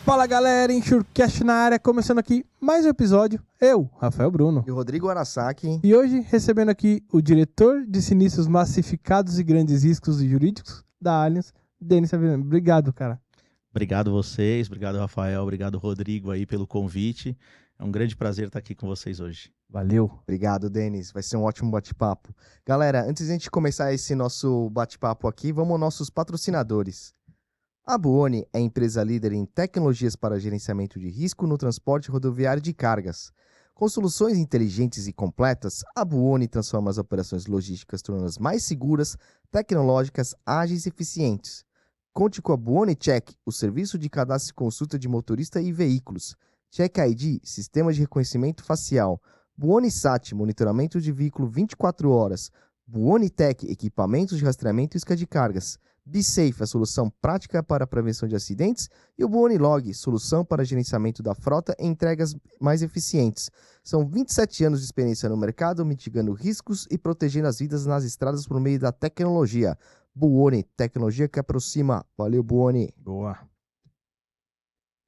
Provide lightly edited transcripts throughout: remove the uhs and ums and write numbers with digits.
Fala galera, InsurCast na área, começando aqui mais um episódio, eu, Rafael Bruno. E o Rodrigo Arasaki. E hoje recebendo aqui o diretor de sinistros massificados e grandes riscos jurídicos da Allianz, Denis Savinani. Obrigado, cara. Obrigado vocês, obrigado Rafael, obrigado Rodrigo aí pelo convite. É um grande prazer estar aqui com vocês hoje. Valeu. Obrigado, Denis. Vai ser um ótimo bate-papo. Galera, antes de a gente começar esse nosso bate-papo aqui, vamos aos nossos patrocinadores. A Buoni é empresa líder em tecnologias para gerenciamento de risco no transporte rodoviário de cargas. Com soluções inteligentes e completas, a Buoni transforma as operações logísticas tornando-as mais seguras, tecnológicas, ágeis e eficientes. Conte com a Buoni Check, o serviço de cadastro e consulta de motorista e veículos. Check ID, sistema de reconhecimento facial. Buoni Sat, monitoramento de veículo 24 horas. Buoni Tech, equipamentos de rastreamento e isca de cargas. BeSafe, a solução prática para a prevenção de acidentes. E o Buoni Log, solução para gerenciamento da frota e entregas mais eficientes. São 27 anos de experiência no mercado, mitigando riscos e protegendo as vidas nas estradas por meio da tecnologia. Buoni, tecnologia que aproxima. Valeu, Buoni. Boa.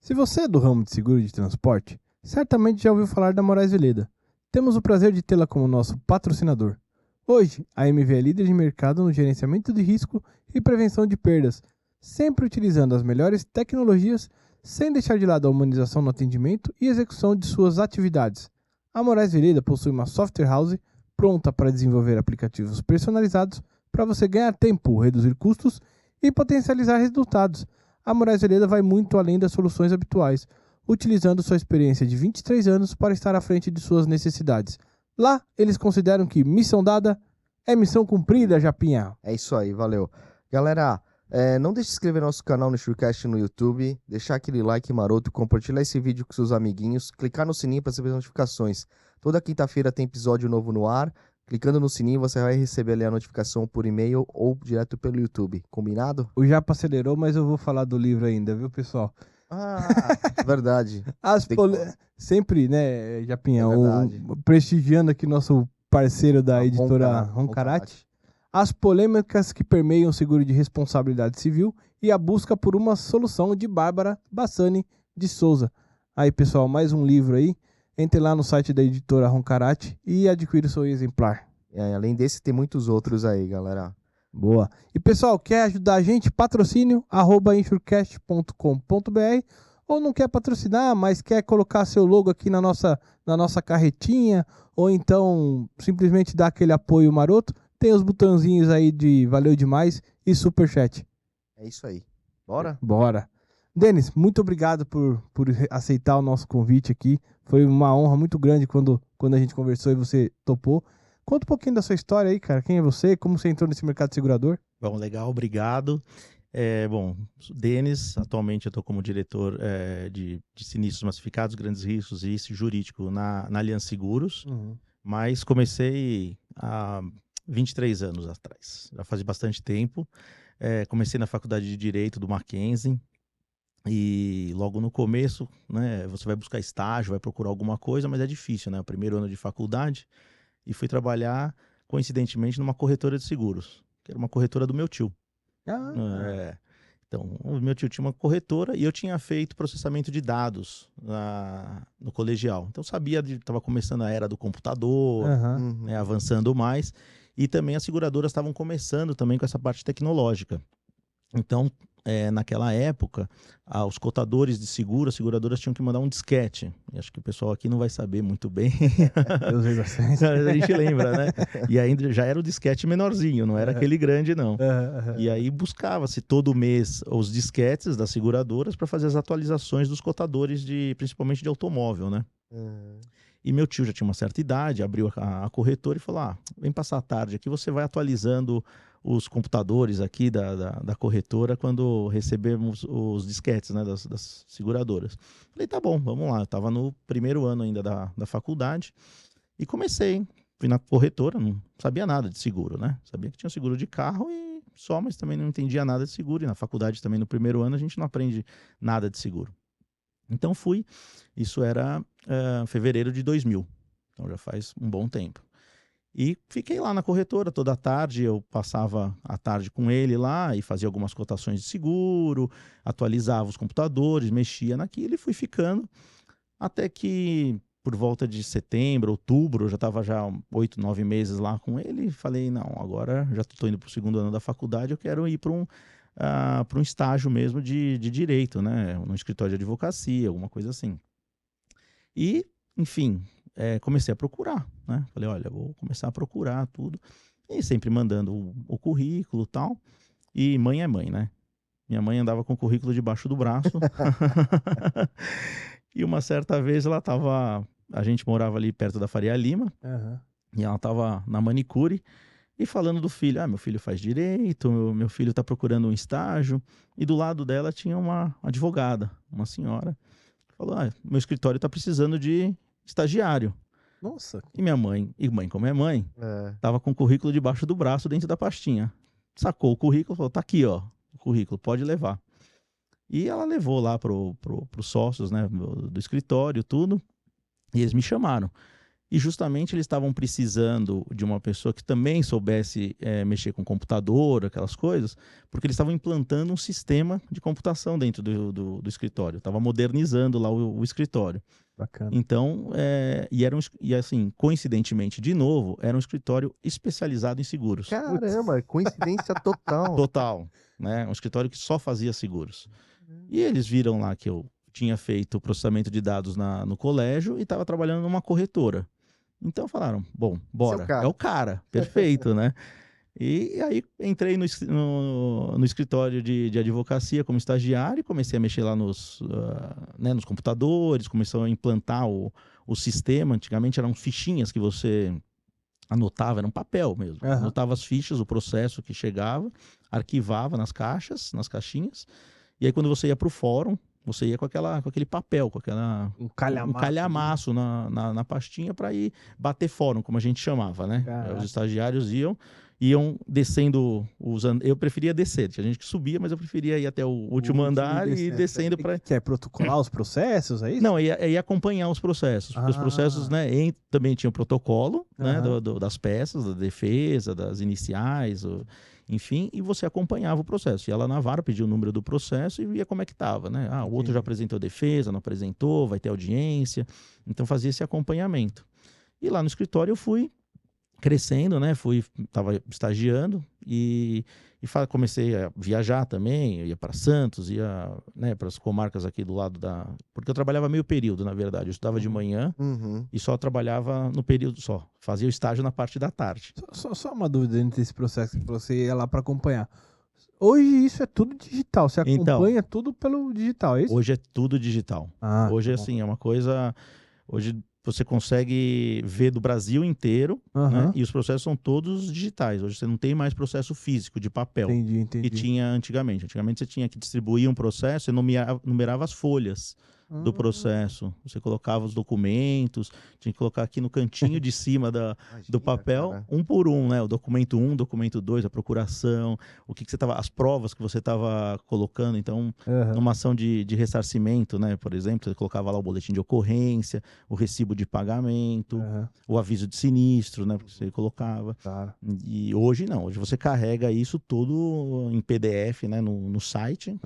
Se você é do ramo de seguro de transporte, certamente já ouviu falar da Moraes Veleda. Temos o prazer de tê-la como nosso patrocinador. Hoje, a MV é líder de mercado no gerenciamento de risco e prevenção de perdas, sempre utilizando as melhores tecnologias, sem deixar de lado a humanização no atendimento e execução de suas atividades. A Moraes Veleda possui uma software house pronta para desenvolver aplicativos personalizados para você ganhar tempo, reduzir custos e potencializar resultados. A Moraes Veleda vai muito além das soluções habituais, utilizando sua experiência de 23 anos para estar à frente de suas necessidades. Lá, eles consideram que missão dada é missão cumprida, Japinha. É isso aí, valeu. Galera, não deixe de se inscrever no nosso canal no InsurCast no YouTube, deixar aquele like maroto, compartilhar esse vídeo com seus amiguinhos, clicar no sininho para receber as notificações. Toda quinta-feira tem episódio novo no ar. Clicando no sininho, você vai receber ali a notificação por e-mail ou direto pelo YouTube. Combinado? O Japa acelerou, mas eu vou falar do livro ainda, viu, pessoal? Ah, verdade. Sempre, né, Japinha, É prestigiando aqui nosso parceiro da A editora Roncarate. As polêmicas que permeiam o seguro de responsabilidade civil e a busca por uma solução de Bárbara Bassani de Souza. Aí, pessoal, mais um livro aí. Entre lá no site da editora Roncarate e adquira o seu exemplar. Além desse, tem muitos outros aí, galera. Boa. E pessoal, quer ajudar a gente? Patrocínio @insurcast.com.br, ou não quer patrocinar, mas quer colocar seu logo aqui na nossa carretinha, ou então simplesmente dar aquele apoio maroto, tem os botãozinhos aí de valeu demais e superchat. É isso aí. Bora? Bora. Denis, muito obrigado por aceitar o nosso convite aqui. Foi uma honra muito grande quando a gente conversou e você topou. Conta um pouquinho da sua história aí, cara. Quem é você? Como você entrou nesse mercado de segurador? Bom, legal, obrigado. Denis, atualmente eu estou como diretor de sinistros massificados, grandes riscos e jurídico na Allianz Seguros, mas comecei há 23 anos atrás, já faz bastante tempo. Comecei na faculdade de Direito do Mackenzie e logo no começo, né, você vai buscar estágio, vai procurar alguma coisa, mas é difícil, né? O primeiro ano de faculdade, e fui trabalhar, coincidentemente, numa corretora de seguros, que era uma corretora do meu tio. Então, o meu tio tinha uma corretora e eu tinha feito processamento de dados no colegial. Então, sabia, estava começando a era do computador, né, avançando mais, e também as seguradoras estavam começando também com essa parte tecnológica. Então, naquela época, os cotadores de seguro, as seguradoras tinham que mandar um disquete. E acho que o pessoal aqui não vai saber muito bem. Eu usei bastante. A gente lembra, né? E ainda já era o disquete menorzinho, não era aquele grande, não. E aí buscava-se todo mês os disquetes das seguradoras para fazer as atualizações dos cotadores, principalmente de automóvel, né? E meu tio já tinha uma certa idade, abriu a corretora e falou: vem passar a tarde aqui, você vai atualizando os computadores aqui da corretora quando recebemos os disquetes, né, das seguradoras. Falei, tá bom, vamos lá. Eu estava no primeiro ano ainda da faculdade e comecei. Fui na corretora, não sabia nada de seguro, né? Sabia que tinha seguro de carro e só, mas também não entendia nada de seguro. E na faculdade também, no primeiro ano, a gente não aprende nada de seguro. Então fui, isso era fevereiro de 2000, então já faz um bom tempo. E fiquei lá na corretora toda a tarde, eu passava a tarde com ele lá e fazia algumas cotações de seguro, atualizava os computadores, mexia naquilo e fui ficando até que por volta de setembro, outubro, eu já estava já 8, 9 meses lá com ele e falei, não, agora já estou indo para o segundo ano da faculdade, eu quero ir para um estágio mesmo de direito, né? No escritório de advocacia, alguma coisa assim. E, enfim, comecei a procurar, né? Falei, olha, vou começar a procurar tudo. E sempre mandando o currículo e tal. E mãe é mãe, né? Minha mãe andava com o currículo debaixo do braço. E uma certa vez a gente morava ali perto da Faria Lima. Uhum. E ela estava na manicure e falando do filho. Ah, meu filho faz direito, meu filho está procurando um estágio. E do lado dela tinha uma advogada, uma senhora. Falou, meu escritório está precisando de estagiário. Nossa. E minha mãe, como é mãe, tava com o currículo debaixo do braço, dentro da pastinha. Sacou o currículo e falou, tá aqui, ó, o currículo, pode levar. E ela levou lá pros sócios, né, do escritório, tudo, e eles me chamaram. E justamente eles estavam precisando de uma pessoa que também soubesse mexer com computador, aquelas coisas, porque eles estavam implantando um sistema de computação dentro do escritório. Estava modernizando lá o escritório. Bacana. Então, e assim, coincidentemente, de novo, era um escritório especializado em seguros. Caramba, coincidência total. Total, né? Um escritório que só fazia seguros. E eles viram lá que eu tinha feito o processamento de dados no colégio e estava trabalhando numa corretora. Então falaram, bom, bora. É o cara, perfeito, né? E aí entrei no escritório de advocacia como estagiário e comecei a mexer lá nos computadores, começou a implantar o sistema. Antigamente eram fichinhas que você anotava, era um papel mesmo. Uhum. Anotava as fichas, o processo que chegava, arquivava nas caixinhas. E aí quando você ia para o fórum, você ia com aquele papel, com um calhamaço na pastinha para ir bater fórum, como a gente chamava, né? Os estagiários iam descendo, eu preferia descer, tinha gente que subia, mas eu preferia ir até o último andar e ir descendo para... Quer protocolar os processos, é isso? Não, ia acompanhar os processos, porque os processos, né, também tinha o protocolo, né, das peças, da defesa, das iniciais, enfim, e você acompanhava o processo. Ia lá na vara, pedia o número do processo e via como é que estava, né? O outro já apresentou defesa, não apresentou, vai ter audiência. Então fazia esse acompanhamento. E lá no escritório eu fui crescendo, né? Estava estagiando e comecei a viajar também, ia para Santos, ia, né, para as comarcas aqui do lado porque eu trabalhava meio período, na verdade. Eu estudava de manhã e só trabalhava no período só. Fazia o estágio na parte da tarde. Só uma dúvida dentro desse processo que você ia lá para acompanhar. Hoje isso é tudo digital, você acompanha tudo pelo digital, é isso? Hoje é tudo digital. Hoje, assim, é uma coisa... Hoje você consegue ver do Brasil inteiro, né? E os processos são todos digitais. Hoje você não tem mais processo físico, de papel, entendi. que tinha antigamente. Antigamente você tinha que distribuir um processo, você numerava as folhas do processo. Você colocava os documentos, tinha que colocar aqui no cantinho de cima do papel, cara. Um por um, né? O documento 1, documento 2, a procuração, as provas que você estava colocando. Então, numa ação de ressarcimento, né? Por exemplo, você colocava lá o boletim de ocorrência, o recibo de pagamento, o aviso de sinistro, né? Porque você colocava. Claro. E hoje não, hoje você carrega isso tudo em PDF, né? No site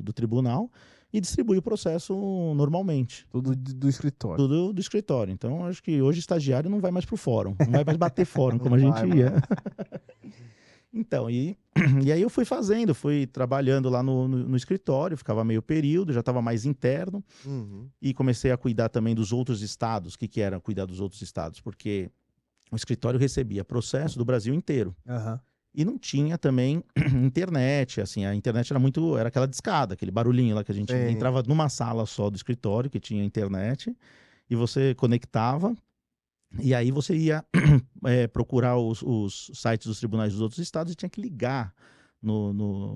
do tribunal. E distribui o processo normalmente. Tudo do escritório. Tudo do escritório. Então, acho que hoje o estagiário não vai mais pro fórum. Não vai mais bater fórum, como a gente ia. Então, e aí eu fui trabalhando lá no escritório, ficava meio período, já estava mais interno. E comecei a cuidar também dos outros estados. O que era cuidar dos outros estados? Porque o escritório recebia processo do Brasil inteiro. E não tinha também internet, assim, a internet era aquela discada, aquele barulhinho lá que a gente entrava numa sala só do escritório que tinha internet e você conectava e aí você ia procurar os sites dos tribunais dos outros estados e tinha que ligar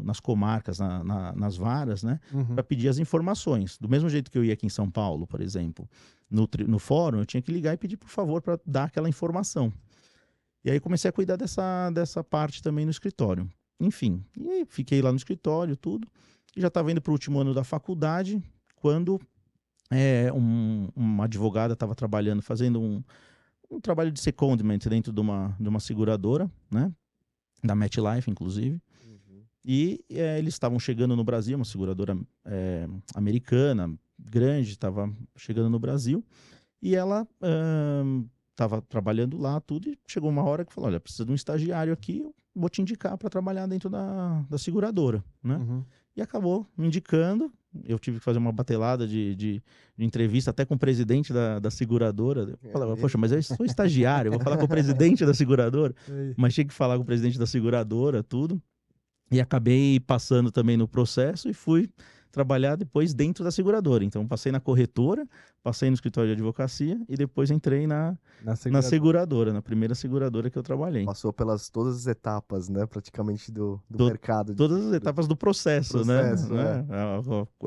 nas comarcas, nas varas, né, para pedir as informações. Do mesmo jeito que eu ia aqui em São Paulo, por exemplo, no fórum, eu tinha que ligar e pedir, por favor, para dar aquela informação. E aí comecei a cuidar dessa parte também no escritório. Enfim, e aí fiquei lá no escritório, tudo. E já estava indo para o último ano da faculdade, quando uma advogada estava trabalhando, fazendo um trabalho de secondment dentro de uma seguradora, né? Da MetLife, inclusive. E eles estavam chegando no Brasil, uma seguradora americana, grande, estava chegando no Brasil. E ela estava trabalhando lá, tudo, e chegou uma hora que falou, olha, precisa de um estagiário aqui, eu vou te indicar para trabalhar dentro da seguradora, né? E acabou me indicando. Eu tive que fazer uma batelada de entrevista até com o presidente da seguradora. Eu falava, poxa, mas eu sou estagiário, eu vou falar com o presidente da seguradora. Mas tinha que falar com o presidente da seguradora, tudo. E acabei passando também no processo e fui trabalhar depois dentro da seguradora. Então, passei na corretora, passei no escritório de advocacia e depois entrei na seguradora, na primeira seguradora que eu trabalhei. Passou pelas todas as etapas, né? Praticamente do mercado. Todas as etapas do processo, né?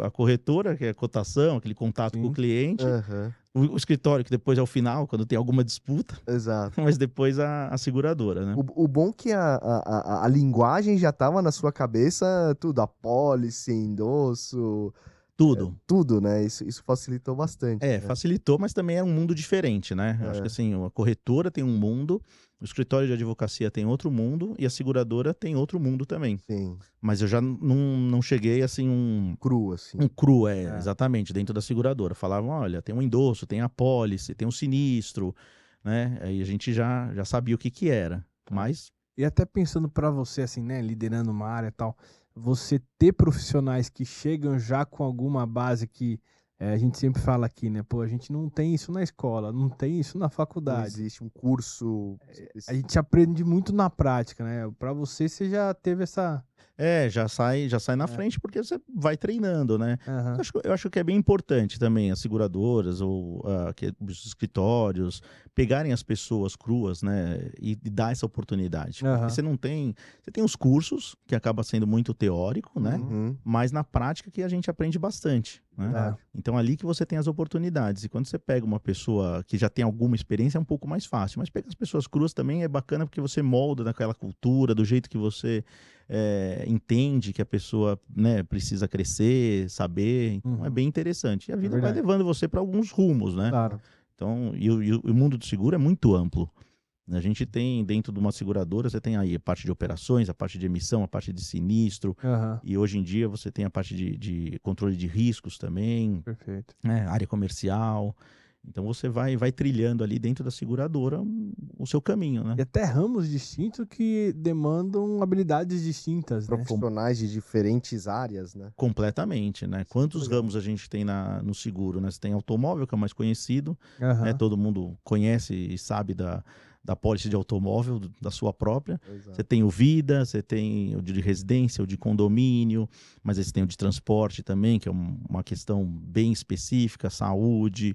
A corretora, que é a cotação, aquele contato com o cliente. O escritório, que depois é o final, quando tem alguma disputa. Exato. Mas depois a seguradora, né? O bom é que a linguagem já estava na sua cabeça, tudo. Apólice, endosso... Tudo. Tudo, né? Isso facilitou bastante. Né? Facilitou, mas também é um mundo diferente, né? Eu acho que assim, a corretora tem um mundo, o escritório de advocacia tem outro mundo e a seguradora tem outro mundo também. Sim. Mas eu já não cheguei assim cru, assim. Um cru, exatamente, dentro da seguradora. Falavam, olha, tem um endosso, tem a apólice, tem um sinistro, né? Aí a gente já sabia o que era, mas... E até pensando para você, assim, né, liderando uma área e tal, você ter profissionais que chegam já com alguma base que a gente sempre fala aqui, né? Pô, a gente não tem isso na escola, não tem isso na faculdade. Não existe um curso... A gente aprende muito na prática, né? Para você já teve essa... já sai na frente porque você vai treinando, né? Eu acho que é bem importante também as seguradoras ou os escritórios pegarem as pessoas cruas, né? E dar essa oportunidade. Porque você não tem... Você tem os cursos, que acaba sendo muito teórico, né? Mas na prática que a gente aprende bastante, né? Então ali que você tem as oportunidades. E quando você pega uma pessoa que já tem alguma experiência é um pouco mais fácil. Mas pegar as pessoas cruas também é bacana porque você molda naquela cultura, do jeito que você... entende que a pessoa, né, precisa crescer, saber, então é bem interessante. E a vida vai levando você para alguns rumos, né? Claro. Então, e o mundo do seguro é muito amplo. A gente tem dentro de uma seguradora, você tem aí a parte de operações, a parte de emissão, a parte de sinistro, e hoje em dia você tem a parte de controle de riscos também. Perfeito. Área comercial. Então você vai trilhando ali dentro da seguradora o seu caminho, né? E até ramos distintos que demandam habilidades distintas, né? Profissionais de diferentes áreas, né? Completamente, né? Quantos ramos a gente tem no seguro, né? Você tem automóvel, que é o mais conhecido, né? Todo mundo conhece e sabe da pólice de automóvel, da sua própria. Exato. Você tem o vida, você tem o de residência, o de condomínio, mas você tem o de transporte também, que é uma questão bem específica, saúde...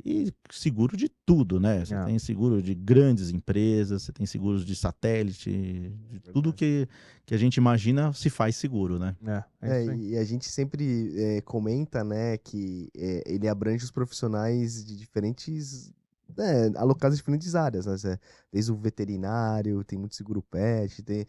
E seguro de tudo, né? Você tem seguro de grandes empresas, você tem seguros de satélite, de tudo que a gente imagina se faz seguro, né? E a gente sempre comenta, né, que ele abrange os profissionais de diferentes... alocados em diferentes áreas, né? Desde o veterinário, tem muito seguro pet, tem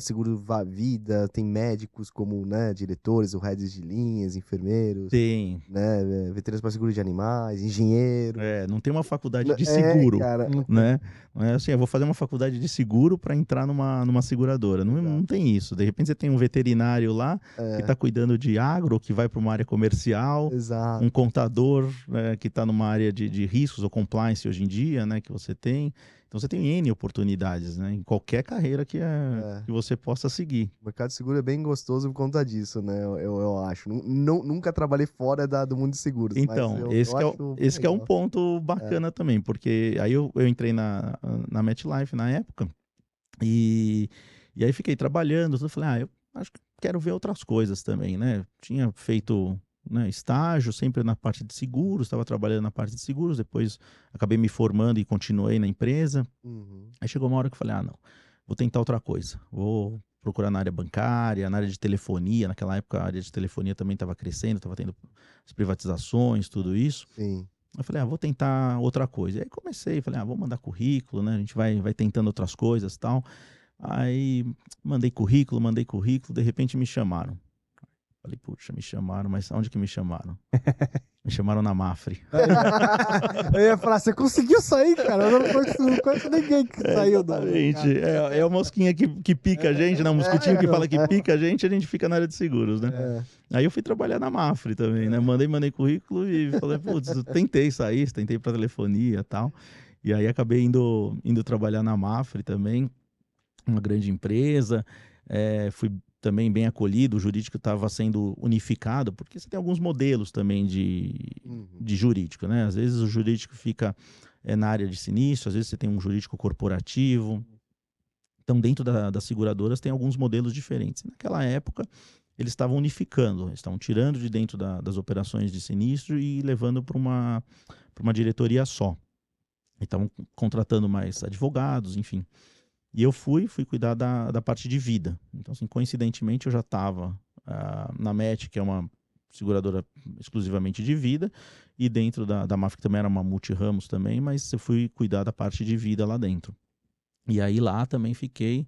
seguro vida, tem médicos como, né, diretores ou heads de linhas, enfermeiros. Tem. Né, veterinários para seguro de animais, engenheiro. Não tem uma faculdade de seguro, cara. né? Não é assim, eu vou fazer uma faculdade de seguro para entrar numa seguradora. Não tem isso. De repente você tem um veterinário lá que está cuidando de agro, que vai para uma área comercial. Exato. Um contador que está numa área de riscos ou compliance hoje em dia, né, que você tem. Então você tem N oportunidades, né, em qualquer carreira que você possa seguir. O mercado de seguro é bem gostoso por conta disso, né? Eu acho. Nunca trabalhei fora do mundo de seguros. Então, esse que é um ponto bacana também, porque aí eu entrei na MetLife na época e aí fiquei trabalhando, eu falei, eu acho que quero ver outras coisas também, né? Tinha feito... estágio, sempre na parte de seguros, estava trabalhando na parte de seguros, depois acabei me formando e continuei na empresa. Aí chegou uma hora que eu falei, não, vou tentar outra coisa, vou procurar na área bancária, na área de telefonia, naquela época a área de telefonia também estava crescendo, estava tendo as privatizações, tudo isso. Sim. Eu falei, vou tentar outra coisa. E aí comecei, falei, vou mandar currículo, né, a gente vai tentando outras coisas e tal. Aí mandei currículo, de repente me chamaram. Falei, puxa, me chamaram, mas onde que me chamaram? Me chamaram na Mafre. Eu ia falar, você conseguiu sair, cara? Eu não conheço ninguém que saiu do... Exatamente. É a mosquinha que pica a gente, né? O mosquitinho que fala que pica a gente fica na área de seguros, né? Aí eu fui trabalhar na Mafre também, né? Mandei currículo e falei, putz, tentei sair, tentei pra telefonia e tal. E aí acabei indo trabalhar na Mafre também, uma grande empresa. Fui também bem acolhido, o jurídico estava sendo unificado, porque você tem alguns modelos também de jurídico, né? Às vezes o jurídico fica na área de sinistro, às vezes você tem um jurídico corporativo. Então, dentro das seguradoras tem alguns modelos diferentes. Naquela época, eles estavam unificando, estavam tirando de dentro das operações de sinistro e levando para uma diretoria só. E estavam contratando mais advogados, enfim. E eu fui cuidar da parte de vida. Então, assim, coincidentemente, eu já estava na MET, que é uma seguradora exclusivamente de vida, e dentro da Mafre, que também era uma multiramos também, mas eu fui cuidar da parte de vida lá dentro. E aí lá também fiquei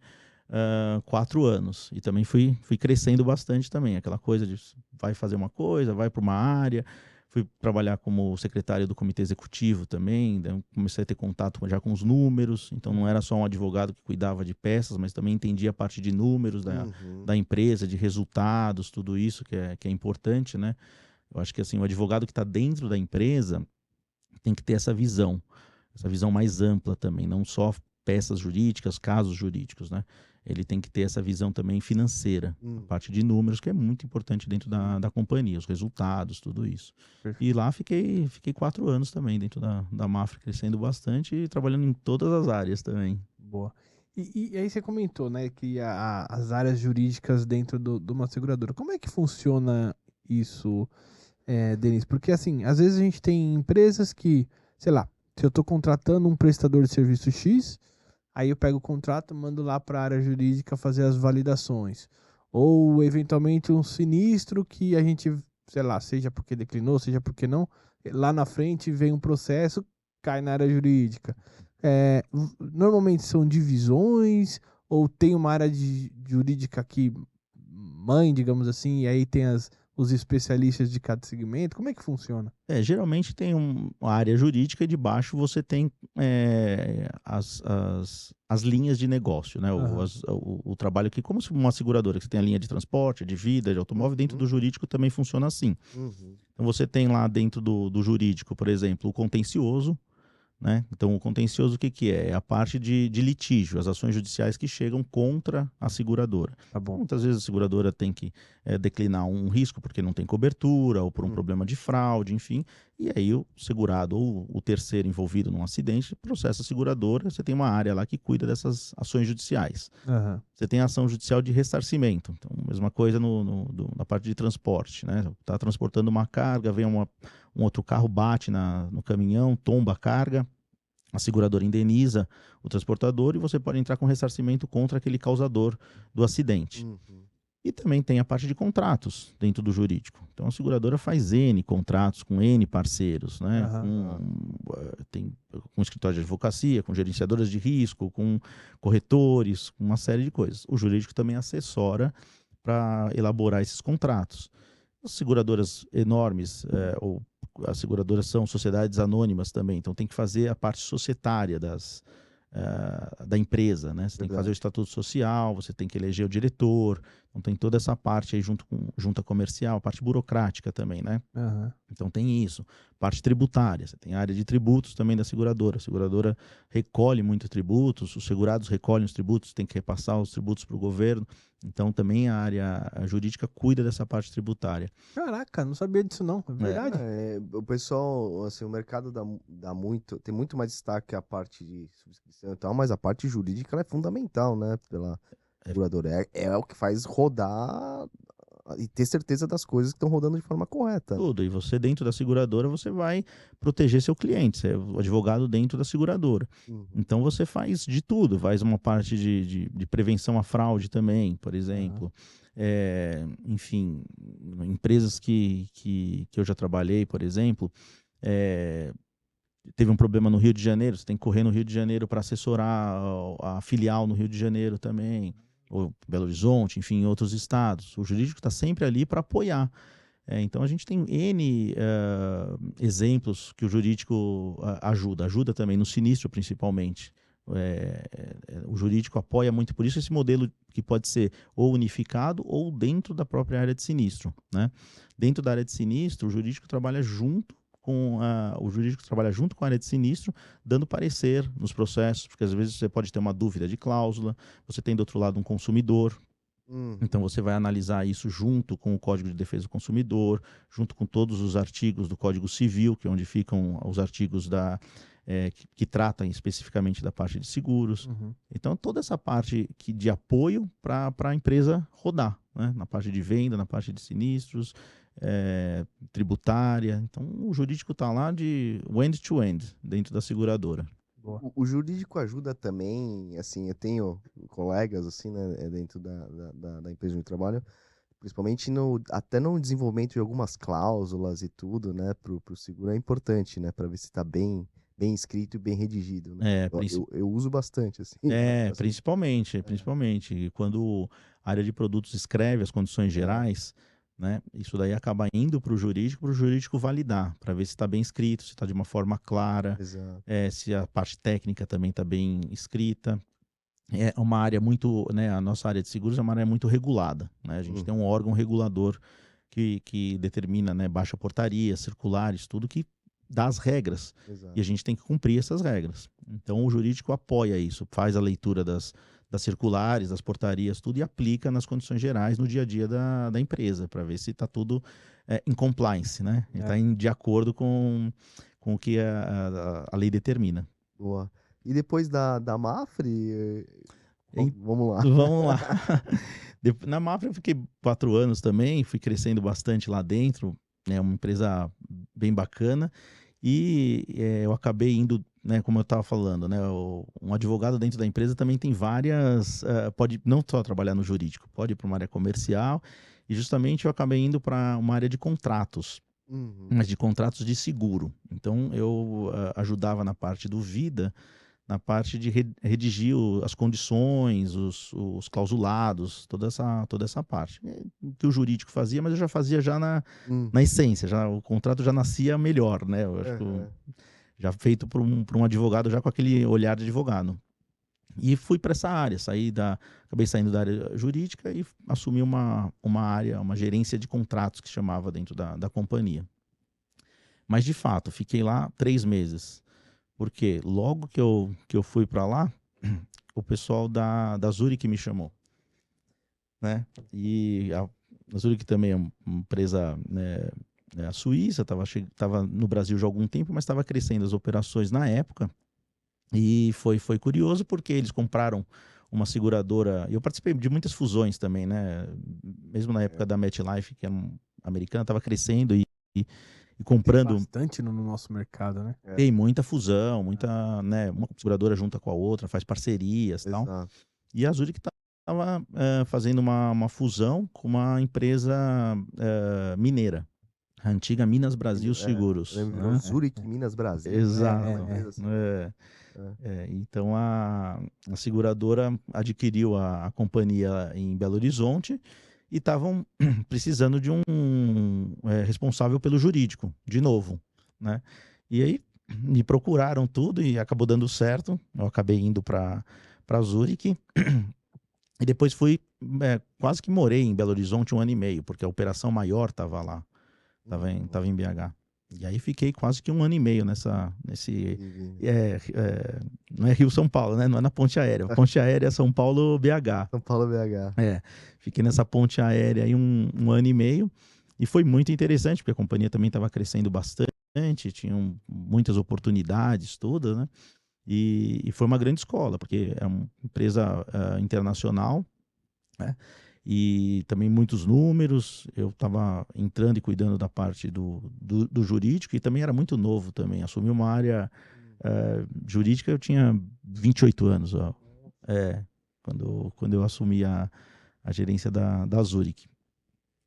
4 anos. E também fui crescendo bastante também. Aquela coisa de vai fazer uma coisa, vai para uma área. Fui trabalhar como secretário do comitê executivo também, comecei a ter contato já com os números, então não era só um advogado que cuidava de peças, mas também entendia a parte de números da empresa, de resultados, tudo isso que é importante, né? Eu acho que assim, o advogado que está dentro da empresa tem que ter essa visão mais ampla também, não só peças jurídicas, casos jurídicos, né? Ele tem que ter essa visão também financeira, a parte de números, que é muito importante dentro da companhia, os resultados, tudo isso. Perfeito. E lá fiquei 4 anos também dentro da Mafre, crescendo bastante e trabalhando em todas as áreas também. Boa. E aí você comentou, né, que as áreas jurídicas dentro de uma seguradora. Como é que funciona isso, Denis? Porque, assim, às vezes a gente tem empresas que, sei lá, se eu estou contratando um prestador de serviço X, aí eu pego o contrato, mando lá para a área jurídica fazer as validações. Ou, eventualmente, um sinistro que a gente, sei lá, seja porque declinou, seja porque não, lá na frente vem um processo, cai na área jurídica. Normalmente são divisões, ou tem uma área jurídica que mãe, digamos assim, e aí tem os especialistas de cada segmento. Como é que funciona? Geralmente tem uma área jurídica e debaixo você tem as linhas de negócio, né? O trabalho aqui, como se uma seguradora, que você tem a linha de transporte, de vida, de automóvel, dentro do jurídico também funciona assim. Então você tem lá dentro do jurídico, por exemplo, o contencioso, né? Então, o contencioso, o que é? É a parte de litígio, as ações judiciais que chegam contra a seguradora. Tá bom. Muitas vezes a seguradora tem que declinar um risco porque não tem cobertura ou por um problema de fraude, enfim. E aí o segurado ou o terceiro envolvido num acidente processa a seguradora. Você tem uma área lá que cuida dessas ações judiciais. Você tem a ação judicial de ressarcimento. Então, mesma coisa na parte de transporte, né? Está transportando uma carga, vem um outro carro, bate no caminhão, tomba a carga, a seguradora indeniza o transportador e você pode entrar com ressarcimento contra aquele causador do acidente. E também tem a parte de contratos dentro do jurídico. Então a seguradora faz N contratos com N parceiros, né? Com escritório de advocacia, com gerenciadoras de risco, com corretores, com uma série de coisas. O jurídico também assessora para elaborar esses contratos. As seguradoras enormes, ou as seguradoras são sociedades anônimas também, então tem que fazer a parte societária da empresa, né? Você tem que fazer o estatuto social, você tem que eleger o diretor, então tem toda essa parte aí junto com junta comercial, a parte burocrática também, né? Então tem isso. Parte tributária, você tem a área de tributos também da seguradora. A seguradora recolhe muitos tributos, os segurados recolhem os tributos, tem que repassar os tributos para o governo. Então também a área jurídica cuida dessa parte tributária. Caraca, não sabia disso não, é verdade. O pessoal, assim, o mercado tem muito mais destaque que a parte de subscrição e tal, mas a parte jurídica ela é fundamental, né, pela seguradora. É o que faz rodar e ter certeza das coisas que estão rodando de forma correta. Tudo, e você dentro da seguradora, você vai proteger seu cliente, você é o advogado dentro da seguradora. Então você faz de tudo, faz uma parte de prevenção à fraude também, por exemplo. Enfim, empresas que eu já trabalhei, por exemplo, teve um problema no Rio de Janeiro, você tem que correr no Rio de Janeiro para assessorar a filial no Rio de Janeiro também. ou Belo Horizonte, enfim, em outros estados. O jurídico está sempre ali para apoiar. Então a gente tem N exemplos que o jurídico ajuda também, no sinistro principalmente. O jurídico apoia muito, por isso esse modelo que pode ser ou unificado ou dentro da própria área de sinistro, né? Dentro da área de sinistro, o jurídico trabalha junto com a área de sinistro, dando parecer nos processos, porque às vezes você pode ter uma dúvida de cláusula, você tem do outro lado um consumidor. Então você vai analisar isso junto com o Código de Defesa do Consumidor, junto com todos os artigos do Código Civil, que é onde ficam os artigos que tratam especificamente da parte de seguros. Então toda essa parte de apoio para a empresa rodar, né? Na parte de venda, na parte de sinistros, tributária. Então o jurídico está lá de end-to-end dentro da seguradora. O jurídico ajuda também, assim, eu tenho colegas, assim, né, dentro da empresa onde eu trabalho, principalmente até no desenvolvimento de algumas cláusulas e tudo, né, pro seguro é importante, né, para ver se está bem escrito e bem redigido, né? Eu uso bastante, assim. Principalmente. E quando a área de produtos escreve as condições gerais, né, isso daí acaba indo para o jurídico validar, para ver se está bem escrito, se está de uma forma clara, se a parte técnica também está bem escrita. É uma área muito, né, a nossa área de seguros é uma área muito regulada, né? A gente tem um órgão regulador que determina, né, baixa portaria, circulares, tudo que dá as regras. E a gente tem que cumprir essas regras. Então o jurídico apoia isso, faz a leitura das circulares, das portarias, tudo, e aplica nas condições gerais no dia a dia da empresa, para ver se está tudo em compliance, né? Está de acordo com o que a lei determina. Boa. E depois da Mafre, vamos lá. Vamos lá. Na Mafre eu fiquei 4 anos também, fui crescendo bastante lá dentro, né? Uma empresa bem bacana, e eu acabei indo, né, como eu estava falando, né, um advogado dentro da empresa também tem várias, pode não só trabalhar no jurídico, pode ir para uma área comercial, e justamente eu acabei indo para uma área de contratos, mas de contratos de seguro. Então eu ajudava na parte do vida, na parte de redigir as condições, os clausulados, toda essa parte. Que o jurídico fazia, mas eu já fazia já na essência, o contrato já nascia melhor, né? Eu acho que já feito por um advogado, já com aquele olhar de advogado. E fui para essa área, acabei saindo da área jurídica e assumi uma área, uma gerência de contratos, que chamava, dentro da companhia. Mas, de fato, fiquei lá 3 meses. Porque logo que eu fui para lá, o pessoal da Zurich me chamou, né? E a Zurich também é uma empresa, né, a Suíça, estava no Brasil já há algum tempo, mas estava crescendo as operações na época. E foi curioso porque eles compraram uma seguradora. Eu participei de muitas fusões também, né? Mesmo na época da MetLife, que é americana, estava crescendo e comprando. Tem bastante no nosso mercado, né? Tem muita fusão, né, uma seguradora junta com a outra, faz parcerias e tal. E a Zurich estava fazendo uma fusão com uma empresa mineira, a antiga Minas Brasil Seguros. Né? Zurich Minas Brasil. Exato. Então a seguradora adquiriu a companhia em Belo Horizonte e estavam precisando de um responsável pelo jurídico, de novo, né? E aí me procuraram tudo e acabou dando certo. Eu acabei indo para Zurich e depois quase que morei em Belo Horizonte 1 ano e meio, porque a operação maior estava lá, estava em BH. E aí fiquei quase que 1 ano e meio nesse não é Rio-São Paulo, né? Não é na ponte aérea. A ponte aérea é São Paulo-BH. São Paulo-BH. Fiquei nessa ponte aérea aí 1 ano e meio e foi muito interessante, porque a companhia também estava crescendo bastante, tinham muitas oportunidades, tudo, né? E foi uma grande escola, porque é uma empresa internacional, né? E também muitos números. Eu estava entrando e cuidando da parte do jurídico, e também era muito novo também. Assumi uma área jurídica, eu tinha 28 anos, quando eu assumi a gerência da Zurich.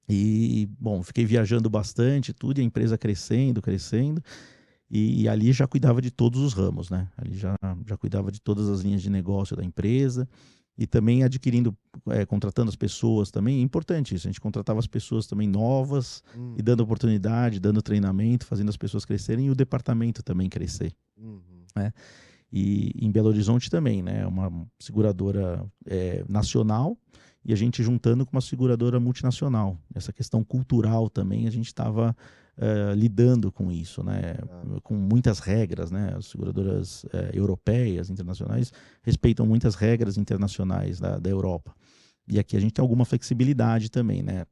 E, bom, fiquei viajando bastante, tudo, e a empresa crescendo, e ali já cuidava de todos os ramos, né? Ali já cuidava de todas as linhas de negócio da empresa. E também adquirindo, contratando as pessoas também, é importante isso. A gente contratava as pessoas também novas e dando oportunidade, dando treinamento, fazendo as pessoas crescerem e o departamento também crescer. Né? E em Belo Horizonte também, né? Uma seguradora nacional e a gente juntando com uma seguradora multinacional. Essa questão cultural também, a gente estava lidando com isso, né? Com muitas regras, né? As seguradoras europeias, internacionais, respeitam muitas regras internacionais da Europa. E aqui a gente tem alguma flexibilidade também, né?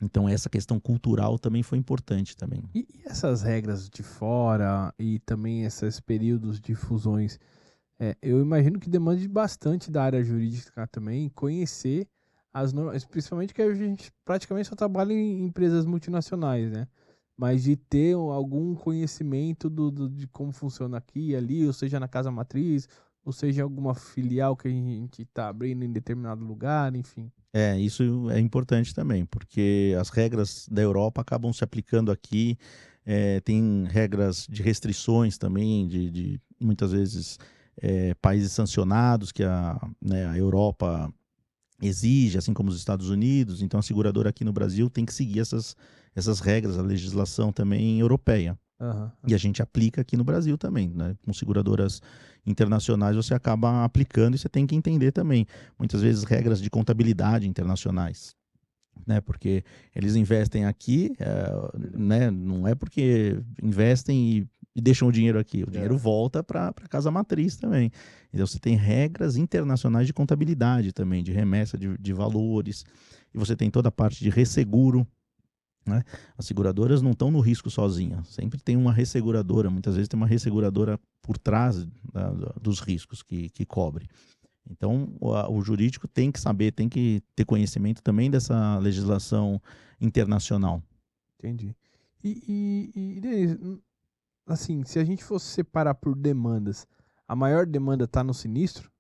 Então essa questão cultural também foi importante também. E essas regras de fora e também esses períodos de fusões, eu imagino que demande bastante da área jurídica também conhecer as normas, principalmente que a gente praticamente só trabalha em empresas multinacionais, né? Mas de ter algum conhecimento de como funciona aqui e ali, ou seja, na casa matriz, ou seja, em alguma filial que a gente está abrindo em determinado lugar, enfim. Isso é importante também, porque as regras da Europa acabam se aplicando aqui, tem regras de restrições também, de muitas vezes países sancionados que né, a Europa exige, assim como os Estados Unidos. Então a seguradora aqui no Brasil tem que seguir essas regras, a legislação também europeia. E a gente aplica aqui no Brasil também, né? Com seguradoras internacionais você acaba aplicando e você tem que entender também, muitas vezes, regras de contabilidade internacionais, né? Porque eles investem aqui, né? Não é porque investem e deixam o dinheiro aqui, o dinheiro volta para a casa matriz também. Então você tem regras internacionais de contabilidade também, de remessa de valores, e você tem toda a parte de resseguro. Né? As seguradoras não estão no risco sozinhas, sempre tem uma resseguradora, muitas vezes tem uma resseguradora por trás dos riscos que cobre. Então, o jurídico tem que saber, tem que ter conhecimento também dessa legislação internacional. Entendi. Denis, assim, se a gente fosse separar por demandas, a maior demanda está no sinistro?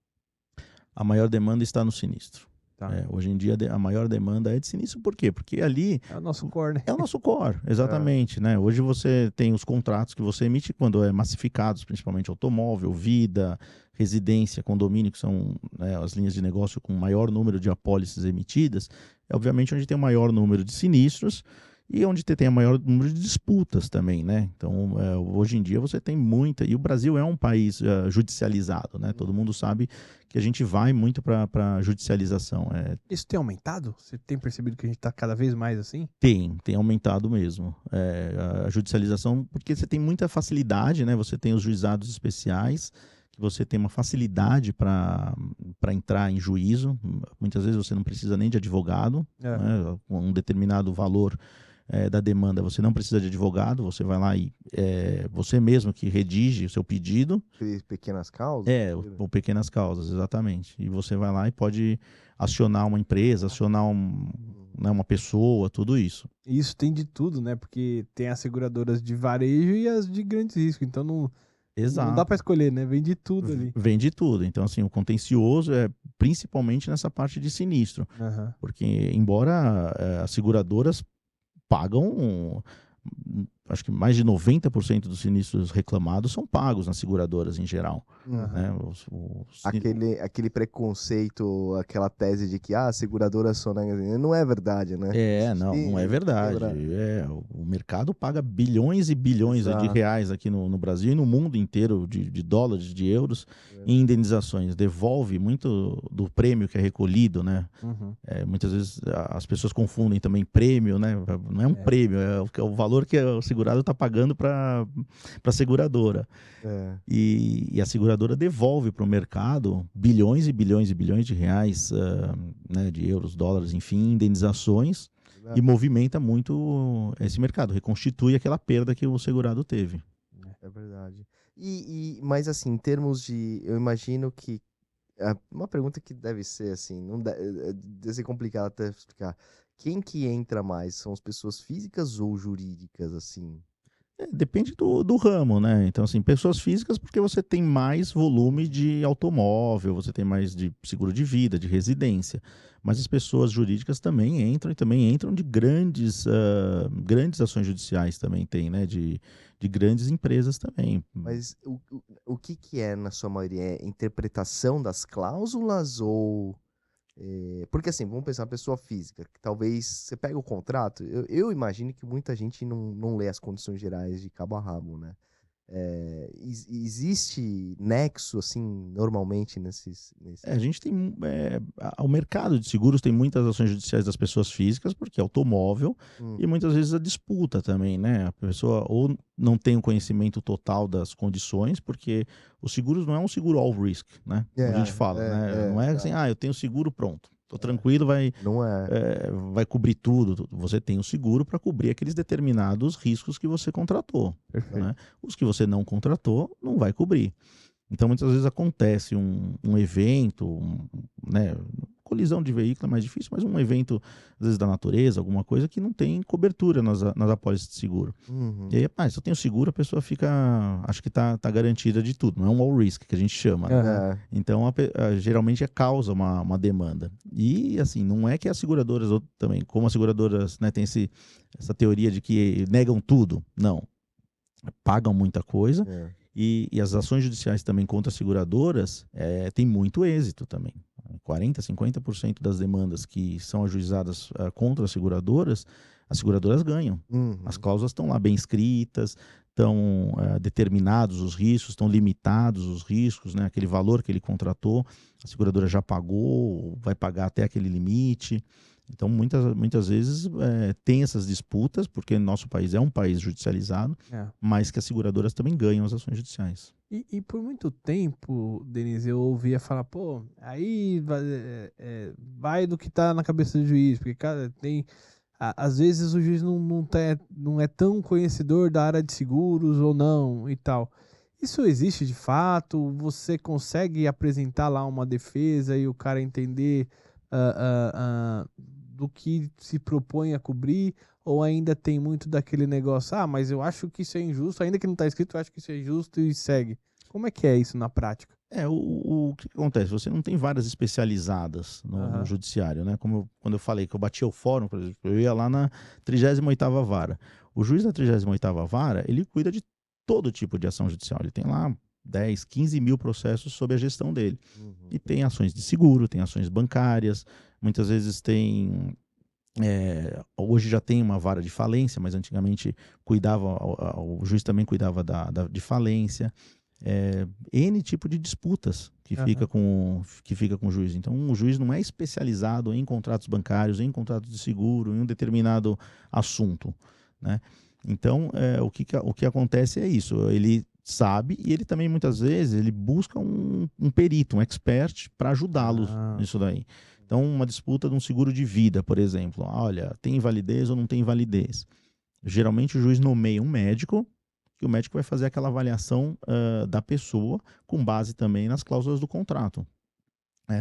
A maior demanda está no sinistro. Tá. Hoje em dia, a maior demanda é de sinistro. Por quê? Porque ali... É o nosso core, né? É o nosso core, exatamente. Né? Hoje você tem os contratos que você emite quando é massificados, principalmente automóvel, vida, residência, condomínio, que são, né, as linhas de negócio com maior número de apólices emitidas. É obviamente onde tem o maior número de sinistros e onde tem o maior número de disputas também, né? Então, hoje em dia você tem muita... E o Brasil é um país judicializado, né? Todo mundo sabe que a gente vai muito para a judicialização. Isso tem aumentado? Você tem percebido que a gente está cada vez mais assim? Tem aumentado mesmo. A judicialização, porque você tem muita facilidade, né? Você tem os juizados especiais, que você tem uma facilidade para entrar em juízo. Muitas vezes você não precisa nem de advogado, né? Com um determinado valor da demanda, você não precisa de advogado, você vai lá e você mesmo que redige o seu pedido. Pequenas causas? Ou pequenas causas, exatamente. E você vai lá e pode acionar uma empresa, acionar né, uma pessoa, tudo isso. E isso tem de tudo, né? Porque tem as seguradoras de varejo e as de grandes riscos. Então não dá para escolher, né? Vem de tudo ali. Vem de tudo. Então, assim, o contencioso é principalmente nessa parte de sinistro. Porque, embora as seguradoras pagam, acho que mais de 90% dos sinistros reclamados são pagos nas seguradoras em geral. Né? Aquele preconceito, aquela tese de que a seguradora só não é verdade, né? Não é verdade. O mercado paga bilhões e bilhões de reais aqui no Brasil e no mundo inteiro, de dólares, de euros, em indenizações. Devolve muito do prêmio que é recolhido, né? Muitas vezes as pessoas confundem também prêmio, né? Não é um prêmio, é o valor que o segurado está pagando para a seguradora. E a seguradora devolve para o mercado bilhões e bilhões e bilhões de reais, né, de euros, dólares, enfim, indenizações, e movimenta muito esse mercado, reconstitui aquela perda que o segurado teve. É verdade. Mas assim, em termos de... Eu imagino que... Uma pergunta que deve ser assim, não deve ser complicado até explicar. Quem que entra mais? São as pessoas físicas ou jurídicas, assim? Depende do ramo, né? Então, assim, pessoas físicas, porque você tem mais volume de automóvel, você tem mais de seguro de vida, de residência. Mas as pessoas jurídicas também entram, e também entram de grandes ações judiciais também tem, né? De grandes empresas também. Mas o que é, na sua maioria? É interpretação das cláusulas ou... porque assim, vamos pensar uma pessoa física, que talvez você pega o contrato, eu imagino que muita gente não lê as condições gerais de cabo a rabo, né? Existe nexo, assim, normalmente nesses... A gente tem. O mercado de seguros tem muitas ações judiciais das pessoas físicas, porque é automóvel, e muitas vezes a disputa também, né? A pessoa ou não tem o conhecimento total das condições, porque os seguros não é um seguro all risk, né? Como a gente fala, né? Não é assim, eu tenho seguro, pronto. Tô tranquilo, Não é. vai cobrir tudo. Você tem o seguro para cobrir aqueles determinados riscos que você contratou. Né? Os que você não contratou, não vai cobrir. Então, muitas vezes acontece um evento, né? Colisão de veículo é mais difícil, mas um evento, às vezes, da natureza, alguma coisa que não tem cobertura nas apólices de seguro. Uhum. E aí, se eu tenho seguro, a pessoa fica, acho que tá garantida de tudo. Não é um all risk, que a gente chama. Né? Então, geralmente causa uma demanda. E, assim, não é que as seguradoras, ou também, como as seguradoras, né, tem essa teoria de que negam tudo. Não. Pagam muita coisa. E as ações judiciais também contra as seguradoras têm muito êxito também. 40%, 50% das demandas que são ajuizadas contra as seguradoras ganham. As cláusulas estão lá bem escritas, estão determinados os riscos, estão limitados os riscos, né? Aquele valor que ele contratou, a seguradora já pagou, vai pagar até aquele limite. Então, muitas vezes tem essas disputas, porque nosso país é um país judicializado, mas que as seguradoras também ganham as ações judiciais. E por muito tempo, Denise, eu ouvia falar, pô, aí vai do que tá na cabeça do juiz, porque, cara, às vezes o juiz não é tão conhecedor da área de seguros ou não e tal. Isso existe de fato? Você consegue apresentar lá uma defesa e o cara entender do que se propõe a cobrir, ou ainda tem muito daquele negócio, mas eu acho que isso é injusto, ainda que não está escrito, eu acho que isso é injusto e segue. Como é que é isso na prática? O que acontece? Você não tem varas especializadas no judiciário, né? Quando eu falei que eu batia o fórum, por exemplo, eu ia lá na 38ª vara. O juiz da 38ª vara, ele cuida de todo tipo de ação judicial. Ele tem lá 10, 15 mil processos sob a gestão dele. E tem ações de seguro, tem ações bancárias, muitas vezes tem... hoje já tem uma vara de falência, mas antigamente o juiz também cuidava de falência. N tipo de disputas que fica com o juiz. Então, o juiz não é especializado em contratos bancários, em contratos de seguro, em um determinado assunto, né? Então, o que acontece é isso. Ele sabe e ele também, muitas vezes, ele busca um perito, um expert para ajudá-lo nisso daí. Então, uma disputa de um seguro de vida, por exemplo. Olha, tem invalidez ou não tem invalidez? Geralmente, o juiz nomeia um médico, que o médico vai fazer aquela avaliação da pessoa, com base também nas cláusulas do contrato.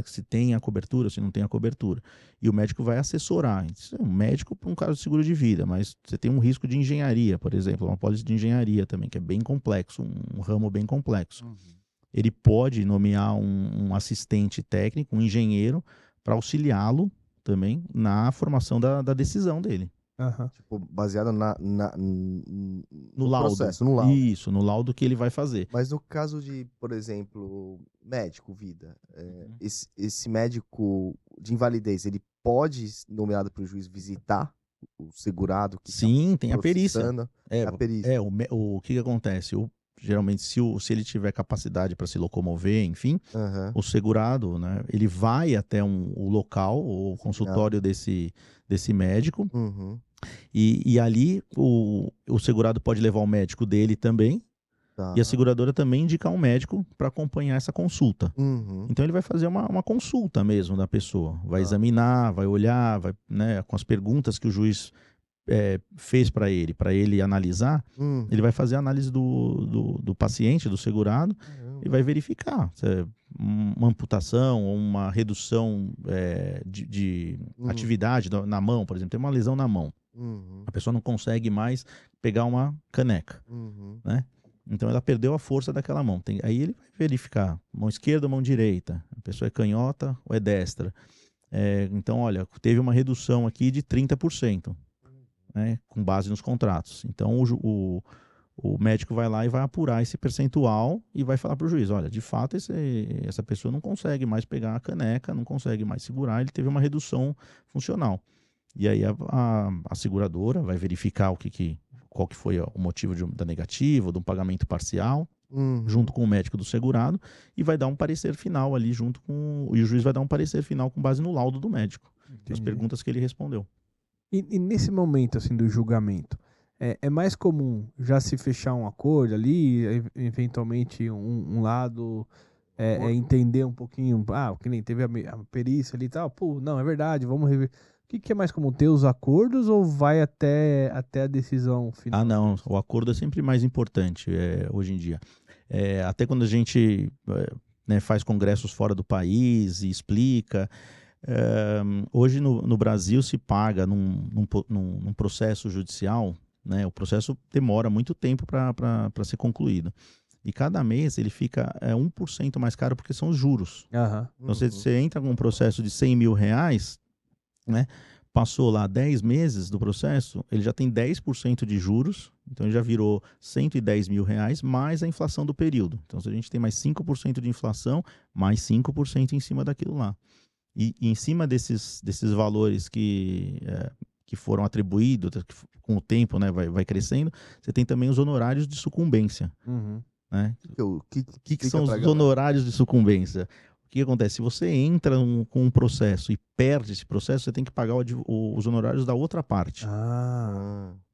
Se tem a cobertura, se não tem a cobertura. E o médico vai assessorar. Isso é um médico para um caso de seguro de vida, mas você tem um risco de engenharia, por exemplo, uma pólice de engenharia também, que é bem complexo, um ramo bem complexo. Ele pode nomear um assistente técnico, um engenheiro, para auxiliá-lo também na formação da decisão dele. Tipo, baseado no laudo. Processo, no laudo. Isso, no laudo que ele vai fazer. Mas no caso de, por exemplo, médico, vida, esse médico de invalidez, ele pode, nomeado para o juiz, visitar o segurado? Sim, tem a perícia. A perícia. O que acontece? Geralmente, se ele tiver capacidade para se locomover, enfim, o segurado, né, ele vai até o local, o consultório desse médico, e ali o segurado pode levar o médico dele também, e a seguradora também indicar um médico para acompanhar essa consulta. Então ele vai fazer uma consulta mesmo da pessoa, vai examinar, vai olhar, né, com as perguntas que o juiz fez para ele analisar, ele vai fazer a análise do paciente, do segurado, e vai verificar se é uma amputação ou uma redução de atividade na mão, por exemplo, tem uma lesão na mão. A pessoa não consegue mais pegar uma caneca, né? Então ela perdeu a força daquela mão. Aí ele vai verificar mão esquerda ou mão direita. A pessoa é canhota ou é destra. Então, olha, teve uma redução aqui de 30%, né, com base nos contratos. Então o médico vai lá e vai apurar esse percentual e vai falar para o juiz, olha, de fato essa pessoa não consegue mais pegar a caneca, não consegue mais segurar, ele teve uma redução funcional. E aí a seguradora vai verificar qual que foi o motivo da negativa, de um pagamento parcial, junto com o médico do segurado, e vai dar um parecer final ali e o juiz vai dar um parecer final com base no laudo do médico, das perguntas que ele respondeu. E nesse momento, assim, do julgamento, é mais comum já se fechar um acordo ali, eventualmente um lado entender um pouquinho, que nem teve a perícia ali e tal, pô, não, é verdade, vamos rever. O que é mais comum, ter os acordos ou vai até a decisão final? Não, o acordo é sempre mais importante hoje em dia. Até quando a gente faz congressos fora do país e explica, hoje no Brasil se paga num processo judicial, né, o processo demora muito tempo para ser concluído. E cada mês ele fica 1% mais caro porque são os juros. Então você entra com um processo de 100 mil reais, né? Passou lá 10 meses do processo, ele já tem 10% de juros, então ele já virou 110 mil reais, mais a inflação do período. Então, se a gente tem mais 5% de inflação, mais 5% em cima daquilo lá. E em cima desses valores que foram atribuídos, com o tempo, né, vai crescendo, você tem também os honorários de sucumbência. Né? O que são os honorários de sucumbência? O que acontece? Se você entra com um processo e perde esse processo, você tem que pagar os honorários da outra parte.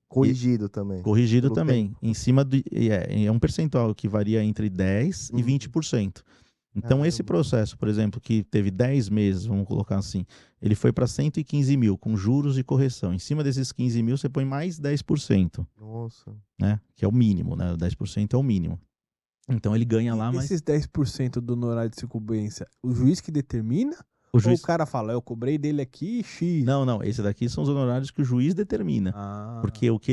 Corrigido também. Corrigido também. Tempo. Em cima é um percentual que varia entre 10% e 20%. Então, esse processo, por exemplo, que teve 10 meses, vamos colocar assim, ele foi para 115 mil, com juros e correção. Em cima desses 15 mil, você põe mais 10%. Nossa. Né? Que é o mínimo, né? 10% é o mínimo. Então ele ganha lá, mas... Esses 10% do honorário de sucumbência, o juiz que determina? Ou o cara fala, eu cobrei dele aqui X? Não, esse daqui são os honorários que o juiz determina. Porque o que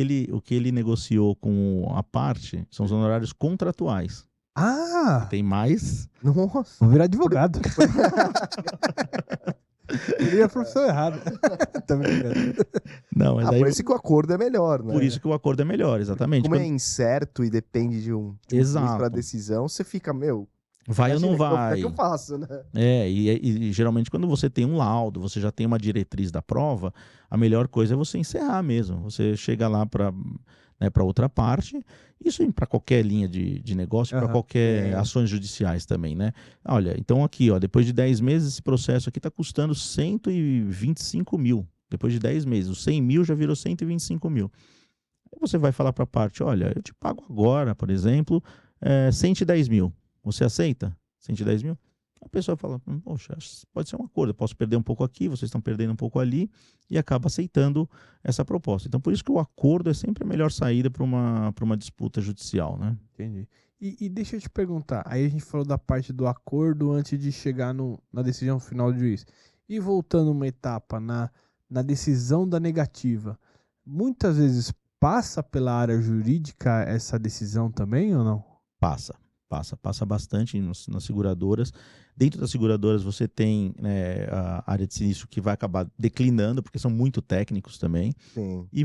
ele negociou com a parte são os honorários contratuais. Tem mais... Nossa! Vou virar advogado. Ele é a profissão errada. Tá brincando. Não, mas por isso que o acordo é melhor, né? Por isso que o acordo é melhor, exatamente. Como é incerto e depende de um juiz para decisão, você fica, vai ou não vai? O que eu faço, né? E geralmente quando você tem um laudo, você já tem uma diretriz da prova, a melhor coisa é você encerrar mesmo. Você chega lá para outra parte, isso para qualquer linha de negócio, para qualquer ações judiciais também, né? Olha, então aqui, depois de 10 meses, esse processo aqui está custando 125 mil. Depois de 10 meses, os 100 mil já virou 125 mil. Aí você vai falar para a parte, olha, eu te pago agora, por exemplo, 110 mil. Você aceita 110 mil? A pessoa fala, poxa, pode ser um acordo, eu posso perder um pouco aqui, vocês estão perdendo um pouco ali, e acaba aceitando essa proposta. Então, por isso que o acordo é sempre a melhor saída para uma disputa judicial, né? Entendi. E deixa eu te perguntar, aí a gente falou da parte do acordo antes de chegar na decisão final do juiz. E voltando uma etapa na decisão da negativa, muitas vezes passa pela área jurídica essa decisão também ou não? Passa bastante nas seguradoras. Dentro das seguradoras você tem a área de sinistro que vai acabar declinando, porque são muito técnicos também. Sim. E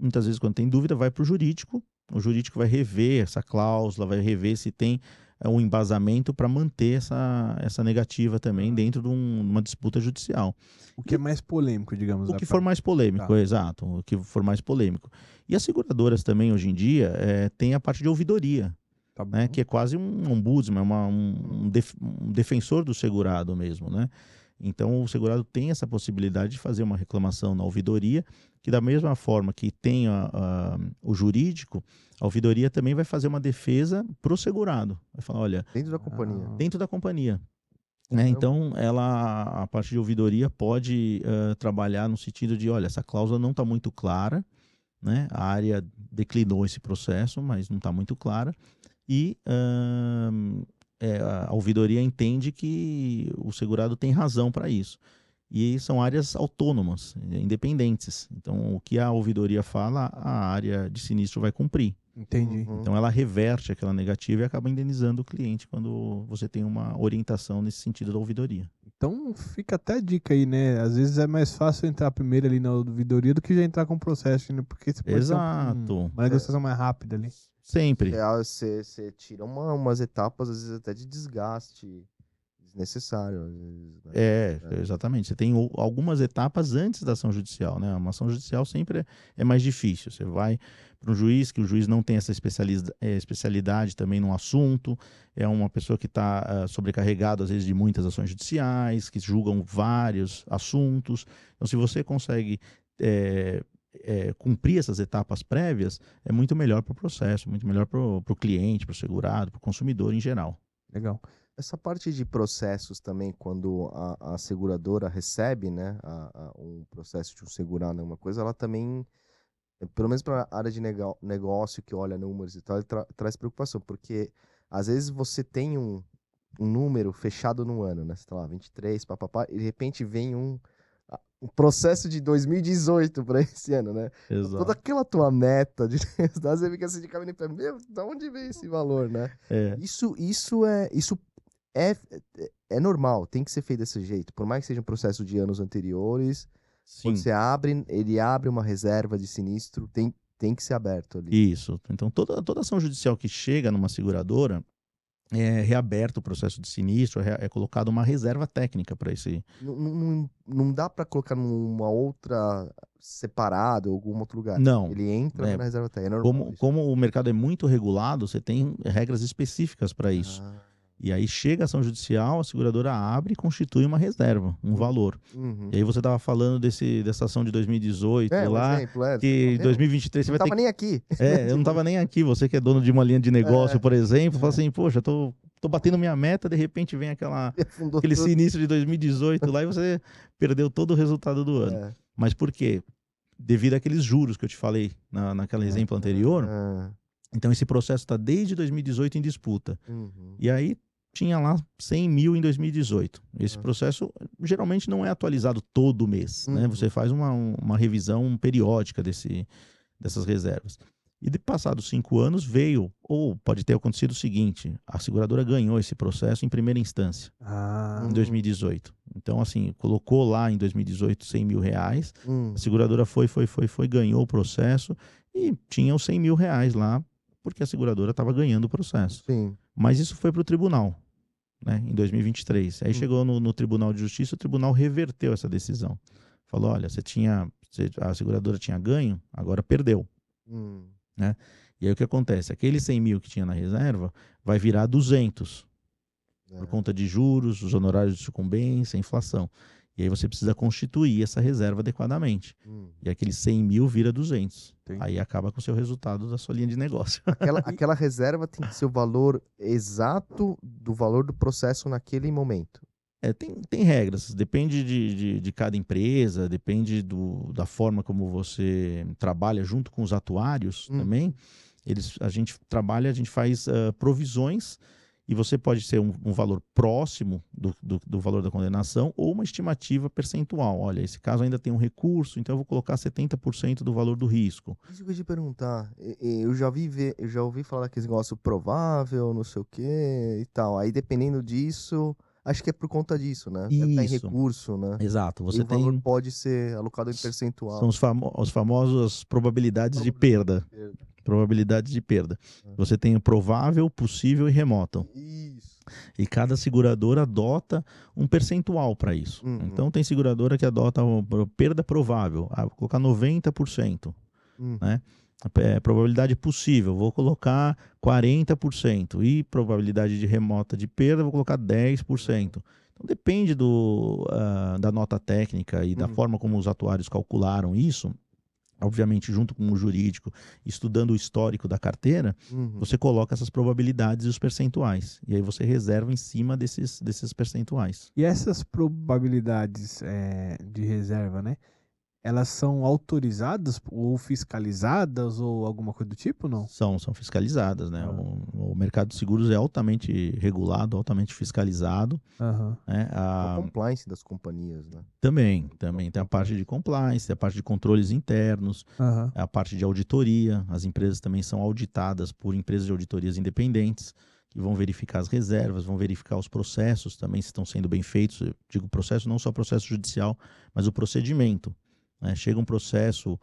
muitas vezes quando tem dúvida, vai para o jurídico. O jurídico vai rever essa cláusula, vai rever se tem um embasamento para manter essa negativa também dentro de uma disputa judicial. O que é mais polêmico, digamos. O que for mais polêmico, exato. O que for mais polêmico. E as seguradoras também, hoje em dia, tem a parte de ouvidoria. Né, que é quase um ombudsman, um defensor do segurado mesmo, né? Então o segurado tem essa possibilidade de fazer uma reclamação na ouvidoria, que da mesma forma que tem o jurídico, a ouvidoria também vai fazer uma defesa pro segurado. Vai falar, olha... Dentro da companhia. Dentro da companhia. Né? Então a parte de ouvidoria pode trabalhar no sentido de, olha, essa cláusula não está muito clara, né? A área declinou esse processo, mas não está muito clara. E a ouvidoria entende que o segurado tem razão para isso. e são áreas autônomas, independentes. Então, o que a ouvidoria fala, a área de sinistro vai cumprir. Entendi. Então, ela reverte aquela negativa e acaba indenizando o cliente quando você tem uma orientação nesse sentido da ouvidoria. Então fica até a dica aí, né? Às vezes é mais fácil entrar primeiro ali na ouvidoria do que já entrar com o processo, né? Porque você pode ter Exato. uma negociação mais rápida ali. Sempre. Você tira umas etapas, às vezes até de desgaste desnecessário. Às vezes, né? Exatamente. Você tem algumas etapas antes da ação judicial, né? Uma ação judicial sempre é mais difícil. Você vai para um juiz, que o juiz não tem essa especialidade também no assunto, é uma pessoa que está sobrecarregada, às vezes, de muitas ações judiciais, que julgam vários assuntos. Então, se você consegue cumprir essas etapas prévias, é muito melhor para o processo, muito melhor para o cliente, para o segurado, para o consumidor em geral. Legal. Essa parte de processos também, quando a seguradora recebe, né, um processo de um segurado, alguma coisa, ela também, pelo menos para a área de negócio que olha números e tal, ele traz preocupação, porque às vezes você tem um número fechado no ano, né? Você tá lá, 23, papapá, e de repente vem um processo de 2018 para esse ano, né? Exato. Toda aquela tua meta de resultados, você fica assim de caminho para meu, da onde vem esse valor, né? Isso é normal, tem que ser feito desse jeito. Por mais que seja um processo de anos anteriores, Sim. quando ele abre uma reserva de sinistro, tem que ser aberto ali. Isso. Então, toda ação judicial que chega numa seguradora, é reaberto o processo de sinistro, é colocado uma reserva técnica para esse... Não dá para colocar numa outra separado, algum outro lugar. Não. Ele entra na reserva técnica, é normal. Como o mercado é muito regulado, você tem regras específicas para isso. E aí chega a ação judicial, a seguradora abre e constitui uma reserva, um valor. E aí você estava falando dessa ação de 2018 lá, exemplo, que em 2023 você vai ter... Eu não estava nem aqui. Eu não estava nem aqui. Você que é dono de uma linha de negócio, por exemplo, fala assim, poxa, tô batendo minha meta, de repente vem aquele sinistro de 2018 lá e você perdeu todo o resultado do ano. Mas por quê? Devido àqueles juros que eu te falei naquele exemplo anterior. Então esse processo está desde 2018 em disputa. E aí tinha lá 100 mil em 2018. Esse processo geralmente não é atualizado todo mês, né? Você faz uma revisão periódica dessas reservas. E de passados 5 anos veio, ou pode ter acontecido o seguinte, a seguradora ganhou esse processo em primeira instância, em 2018. Então, assim, colocou lá em 2018 100 mil reais, a seguradora foi, ganhou o processo e tinha os 100 mil reais lá, porque a seguradora estava ganhando o processo. Sim. Mas isso foi para o tribunal, né, em 2023. Aí chegou no Tribunal de Justiça, o tribunal reverteu essa decisão. Falou, olha, a seguradora tinha ganho, agora perdeu. Né? E aí o que acontece? Aquele 100 mil que tinha na reserva vai virar 200, por conta de juros, os honorários de sucumbência, inflação. E aí você precisa constituir essa reserva adequadamente. E aquele 100 mil vira 200. Entendi. Aí acaba com o seu resultado da sua linha de negócio. Aquela reserva tem que ser o valor exato do valor do processo naquele momento. Tem regras, depende de cada empresa, depende da forma como você trabalha junto com os atuários também. A gente faz provisões e você pode ser um valor próximo do valor da condenação ou uma estimativa percentual. Olha, esse caso ainda tem um recurso, então eu vou colocar 70% do valor do risco. Isso que eu ia te perguntar. Eu já ouvi falar daquele negócio provável, não sei o quê e tal. Aí dependendo disso, acho que é por conta disso, né? Isso. Tem recurso, né? Exato. O valor pode ser alocado em percentual. São os famosos probabilidades de perda. Probabilidades de perda. Você tem o provável, possível e remoto. Isso. E cada seguradora adota um percentual para isso. Então tem seguradora que adota a perda provável, vou colocar 90%. Né? Probabilidade possível, vou colocar 40%. E probabilidade de remota de perda, vou colocar 10%. Então depende da nota técnica e da forma como os atuários calcularam isso. Obviamente, junto com o jurídico, estudando o histórico da carteira, você coloca essas probabilidades e os percentuais. E aí você reserva em cima desses percentuais. E essas probabilidades de reserva, né? elas são autorizadas ou fiscalizadas ou alguma coisa do tipo, não? São fiscalizadas, né? O mercado de seguros é altamente regulado, altamente fiscalizado. Aham. Né? O compliance das companhias, né? Também tem a parte de compliance, tem a parte de controles internos, Aham. a parte de auditoria. As empresas também são auditadas por empresas de auditorias independentes, que vão verificar as reservas, vão verificar os processos também, se estão sendo bem feitos. Eu digo processo, não só processo judicial, mas o procedimento. Né? Chega um processo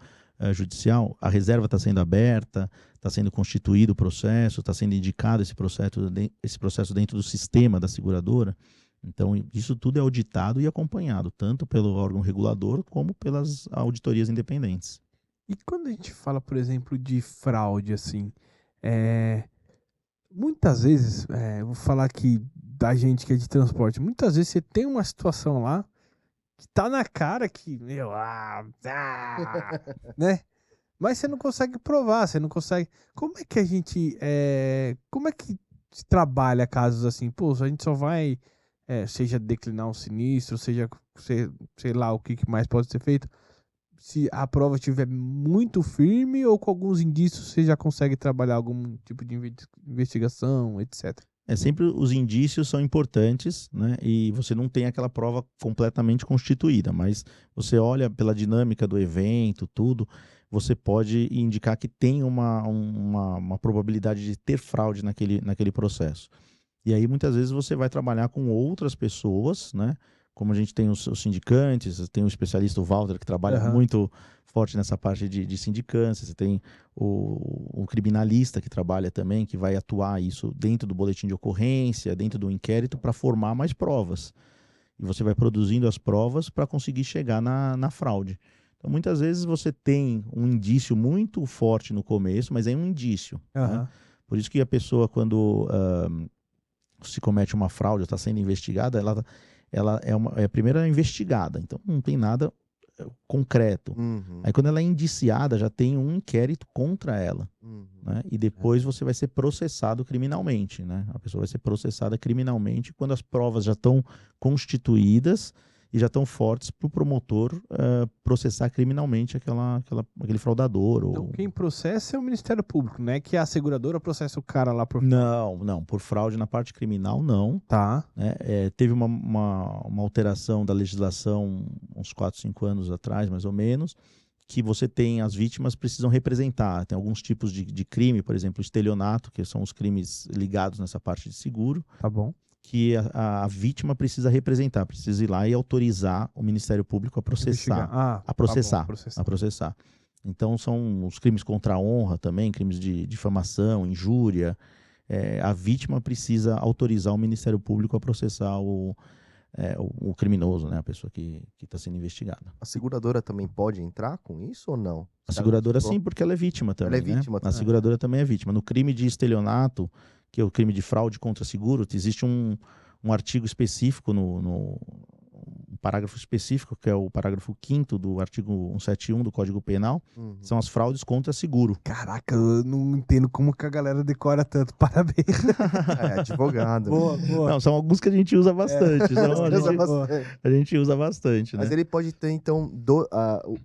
judicial, a reserva está sendo aberta, está sendo constituído o processo, está sendo indicado esse processo dentro do sistema da seguradora. Então, isso tudo é auditado e acompanhado, tanto pelo órgão regulador como pelas auditorias independentes. E quando a gente fala, por exemplo, de fraude, assim, muitas vezes, eu vou falar aqui da gente que é de transporte, muitas vezes você tem uma situação lá que tá na cara que, né? Mas você não consegue provar, você não consegue... Como é que a gente... como é que se trabalha casos assim? Pô, a gente só vai, seja declinar um sinistro, seja, sei lá, o que mais pode ser feito. Se a prova estiver muito firme ou com alguns indícios você já consegue trabalhar algum tipo de investigação, etc. Sempre os indícios são importantes, né? E você não tem aquela prova completamente constituída, mas você olha pela dinâmica do evento, tudo, você pode indicar que tem uma probabilidade de ter fraude naquele processo. E aí, muitas vezes, você vai trabalhar com outras pessoas, né? Como a gente tem os sindicantes, tem o especialista, o Walter, que trabalha muito forte nessa parte de sindicância, você tem o criminalista que trabalha também, que vai atuar isso dentro do boletim de ocorrência, dentro do inquérito, para formar mais provas. E você vai produzindo as provas para conseguir chegar na fraude. Então, muitas vezes você tem um indício muito forte no começo, mas é um indício. Né? Por isso que a pessoa, quando se comete uma fraude, está sendo investigada, ela é a primeira investigada, então não tem nada concreto. Aí quando ela é indiciada, já tem um inquérito contra ela, né? E depois você vai ser processado criminalmente, né? A pessoa vai ser processada criminalmente quando as provas já estão constituídas e já estão fortes para o promotor processar criminalmente aquele fraudador. Então quem processa é o Ministério Público, né? Que a seguradora processa o cara lá por... Não, por fraude na parte criminal, não. Tá. Né? Teve uma alteração da legislação uns 4, 5 anos atrás, mais ou menos, que você tem, as vítimas precisam representar. Tem alguns tipos de crime, por exemplo, estelionato, que são os crimes ligados nessa parte de seguro. Tá bom. Que a vítima precisa representar, precisa ir lá e autorizar o Ministério Público a processar. A processar. Então, são os crimes contra a honra também, crimes de difamação, injúria. A vítima precisa autorizar o Ministério Público a processar o criminoso, né? A pessoa que está sendo investigada. A seguradora também pode entrar com isso ou não? A seguradora sim, porque ela é vítima também. Ela é vítima, né? A seguradora também é vítima. No crime de estelionato, que é o crime de fraude contra seguro, existe um artigo específico, um parágrafo específico, que é o parágrafo 5º do artigo 171 do Código Penal, são as fraudes contra seguro. Caraca, eu não entendo como que a galera decora tanto. Parabéns. Advogado. Boa. Não, são alguns que a gente usa bastante. A gente usa bastante. Mas né? ele pode ter, então,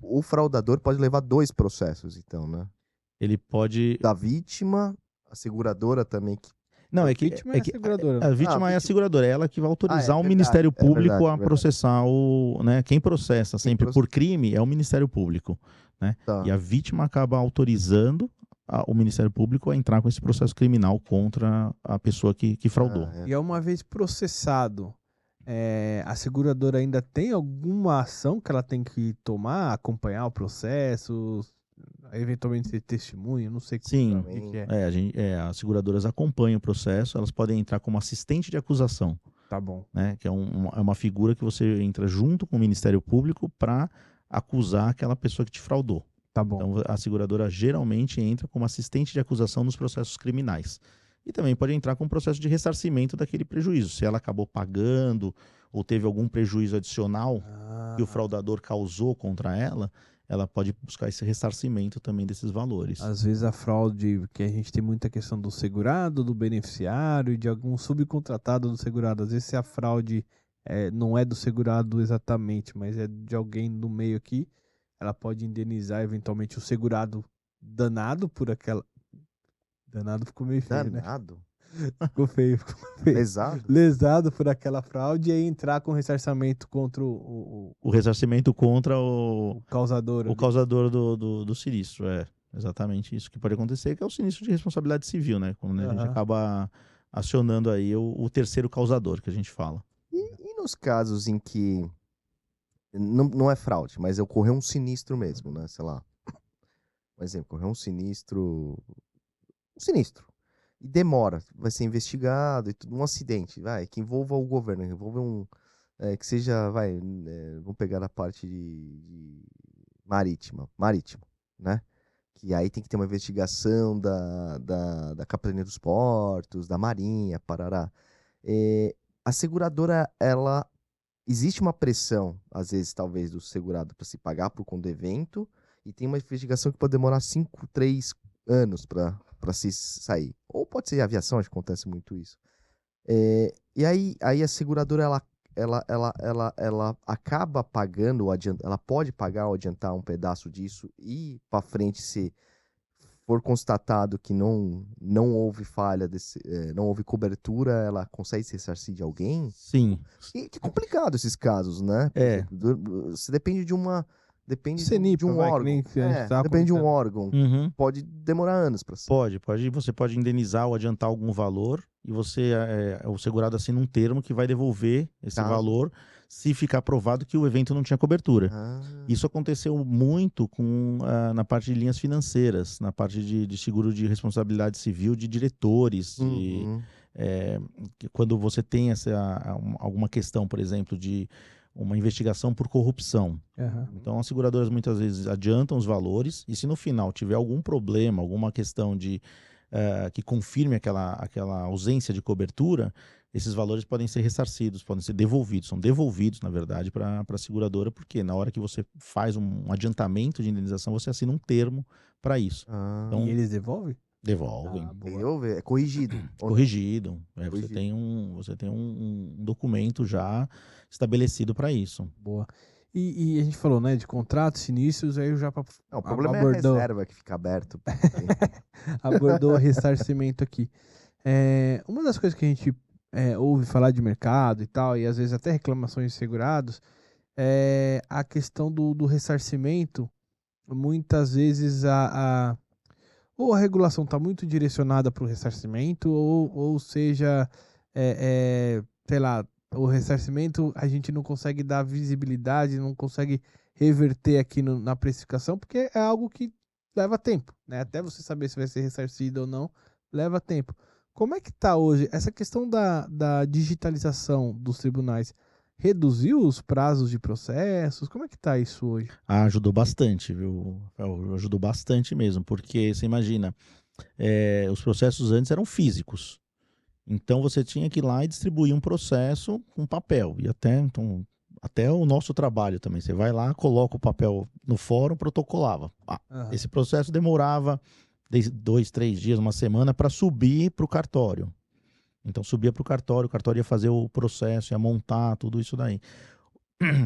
o fraudador pode levar 2 processos, então, né? Ele pode... Da vítima, a seguradora também. Não, a vítima é a seguradora. A vítima é a seguradora, é ela que vai autorizar o verdade, Ministério Público verdade. a processar né? Quem processa sempre por crime é o Ministério Público, né? Tá. E a vítima acaba autorizando o Ministério Público a entrar com esse processo criminal contra a pessoa que fraudou. E uma vez processado, a seguradora ainda tem alguma ação que ela tem que tomar, acompanhar o processo, eventualmente ser testemunha, não sei Sim, o que é. as seguradoras acompanham o processo, elas podem entrar como assistente de acusação. Tá bom. Né? Que é uma figura que você entra junto com o Ministério Público para acusar aquela pessoa que te fraudou. Tá bom. Então a seguradora geralmente entra como assistente de acusação nos processos criminais. E também pode entrar com um processo de ressarcimento daquele prejuízo. Se ela acabou pagando ou teve algum prejuízo adicional que o fraudador causou contra ela pode buscar esse ressarcimento também desses valores. Às vezes a fraude, que a gente tem muita questão do segurado, do beneficiário e de algum subcontratado do segurado. Às vezes se a fraude não é do segurado exatamente, mas é de alguém no meio aqui, ela pode indenizar eventualmente o segurado danado por aquela... Danado ficou meio feio, Danado? né? Ficou feio. Lesado? Lesado por aquela fraude e aí entrar com ressarcimento contra O ressarcimento contra o causador. o causador do sinistro, exatamente isso que pode acontecer, que é o sinistro de responsabilidade civil, né? Quando a gente acaba acionando aí o terceiro causador que a gente fala. E nos casos em que não é fraude, mas ocorreu um sinistro mesmo, né? Sei lá. Por exemplo, ocorreu um sinistro. E demora, vai ser investigado e tudo. Um acidente, que envolva o governo, envolva que seja, vamos pegar a parte de marítimo, né? Que aí tem que ter uma investigação da Capitania dos Portos, da Marinha, parará. A seguradora, existe uma pressão, às vezes, talvez, do segurado para se pagar por conta do evento, e tem uma investigação que pode demorar 5, 3 anos para se sair. Ou pode ser aviação, acho que acontece muito isso. E aí a seguradora, ela acaba pagando, ela pode pagar ou adiantar um pedaço disso e para frente, se for constatado que não houve falha, não houve cobertura, ela consegue se ressarcir de alguém? Sim. E que complicado esses casos, né? Você depende de uma... Depende de um órgão. Depende de um órgão. Pode demorar anos para sair. Pode. Você pode indenizar ou adiantar algum valor e o segurado assina um termo que vai devolver esse valor se ficar provado que o evento não tinha cobertura. Isso aconteceu muito na parte de linhas financeiras, na parte de seguro de responsabilidade civil de diretores. Quando você tem alguma questão, por exemplo, de uma investigação por corrupção. Então, as seguradoras muitas vezes adiantam os valores e se no final tiver algum problema, alguma questão que confirme aquela ausência de cobertura, esses valores podem ser ressarcidos, podem ser devolvidos. São devolvidos, na verdade, para a seguradora, porque na hora que você faz um adiantamento de indenização, você assina um termo para isso. Então, e eles devolvem? Devolvem. É corrigido. Corrigido. Você tem um documento já estabelecido para isso. Boa. E a gente falou, né, de contratos, sinistros, aí já... Não, o problema é a reserva que fica aberto. Abordou o ressarcimento aqui. Uma das coisas que a gente ouve falar de mercado e tal, e às vezes até reclamações de segurados, é a questão do ressarcimento. Muitas vezes ou a regulação está muito direcionada para o ressarcimento, ou seja, sei lá, o ressarcimento a gente não consegue dar visibilidade, não consegue reverter aqui na precificação, porque é algo que leva tempo, né? Até você saber se vai ser ressarcido ou não, leva tempo. Como é que está hoje essa questão da digitalização dos tribunais? Reduziu os prazos de processos? Como é que está isso hoje? Ajudou bastante, viu? Ajudou bastante mesmo, porque você imagina, os processos antes eram físicos. Então você tinha que ir lá e distribuir um processo com papel. E até o nosso trabalho também. Você vai lá, coloca o papel no fórum, protocolava. Esse processo demorava 2, 3 dias, uma semana para subir para o cartório. Então subia para o cartório ia fazer o processo, ia montar tudo isso daí.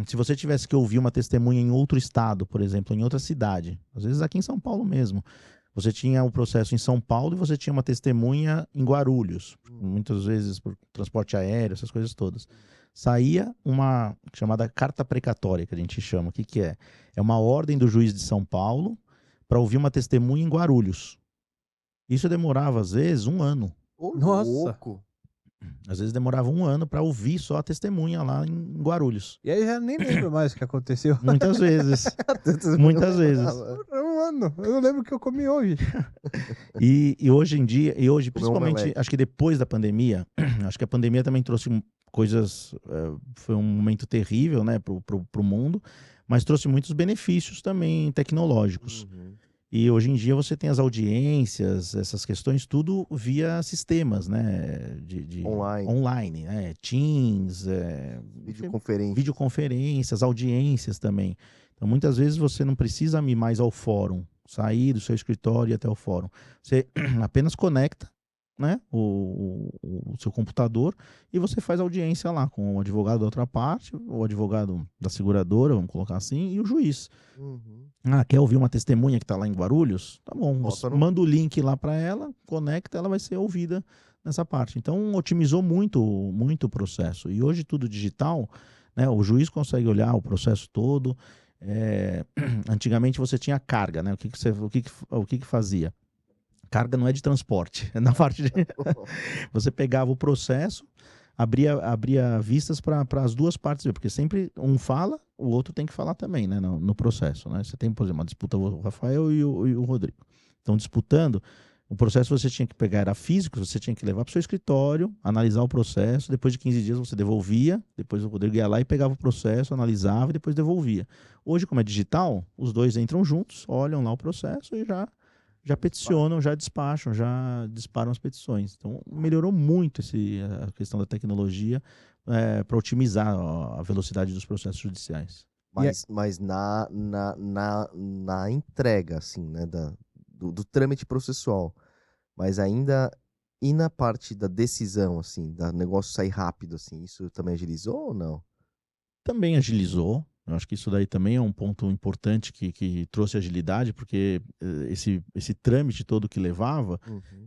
Se você tivesse que ouvir uma testemunha em outro estado, por exemplo, em outra cidade, às vezes aqui em São Paulo mesmo, você tinha o processo em São Paulo e você tinha uma testemunha em Guarulhos, muitas vezes por transporte aéreo, essas coisas todas. Saía uma chamada carta precatória, que a gente chama. O que é? É uma ordem do juiz de São Paulo para ouvir uma testemunha em Guarulhos. Isso demorava, às vezes, 1 ano. Nossa! Louco. Às vezes demorava 1 ano para ouvir só a testemunha lá em Guarulhos. E aí já nem lembro mais o que aconteceu. Muitas vezes. Muitas vezes. 1 ano. Eu não lembro o que eu comi hoje. E hoje em dia, principalmente, acho que depois da pandemia, acho que a pandemia também trouxe coisas, foi um momento terrível, né, pro mundo, mas trouxe muitos benefícios também tecnológicos. E hoje em dia você tem as audiências, essas questões, tudo via sistemas, né? Online, né? Teams, videoconferências, audiências também. Então, muitas vezes você não precisa ir mais ao fórum, sair do seu escritório e ir até o fórum. Você apenas conecta né, o seu computador, e você faz audiência lá com o advogado da outra parte, o advogado da seguradora, vamos colocar assim, e o juiz. Uhum. Ah, quer ouvir uma testemunha que está lá em Guarulhos? Tá bom, Bota no- manda o link lá para ela, conecta, ela vai ser ouvida nessa parte. Então, otimizou muito, muito o processo. E hoje tudo digital, né, o juiz consegue olhar o processo todo. Antigamente você tinha carga, né? O que fazia? Carga não é de transporte, é na parte de... Você pegava o processo, abria vistas para as duas partes, porque sempre um fala, o outro tem que falar também, né, no processo, né? Você tem, por exemplo, uma disputa, o Rafael e o Rodrigo estão disputando, o processo você tinha que pegar, era físico, você tinha que levar para o seu escritório, analisar o processo, depois de 15 dias você devolvia, depois o Rodrigo ia lá e pegava o processo, analisava e depois devolvia. Hoje, como é digital, os dois entram juntos, olham lá o processo e já peticionam, já despacham, já disparam as petições. Então, melhorou muito a questão da tecnologia para otimizar a velocidade dos processos judiciais. Mas na entrega, assim, né, do trâmite processual, mas ainda e na parte da decisão, assim, da negócio sair rápido, assim, isso também agilizou ou não? Também agilizou. Eu acho que isso daí também é um ponto importante que trouxe agilidade, porque esse trâmite todo que levava,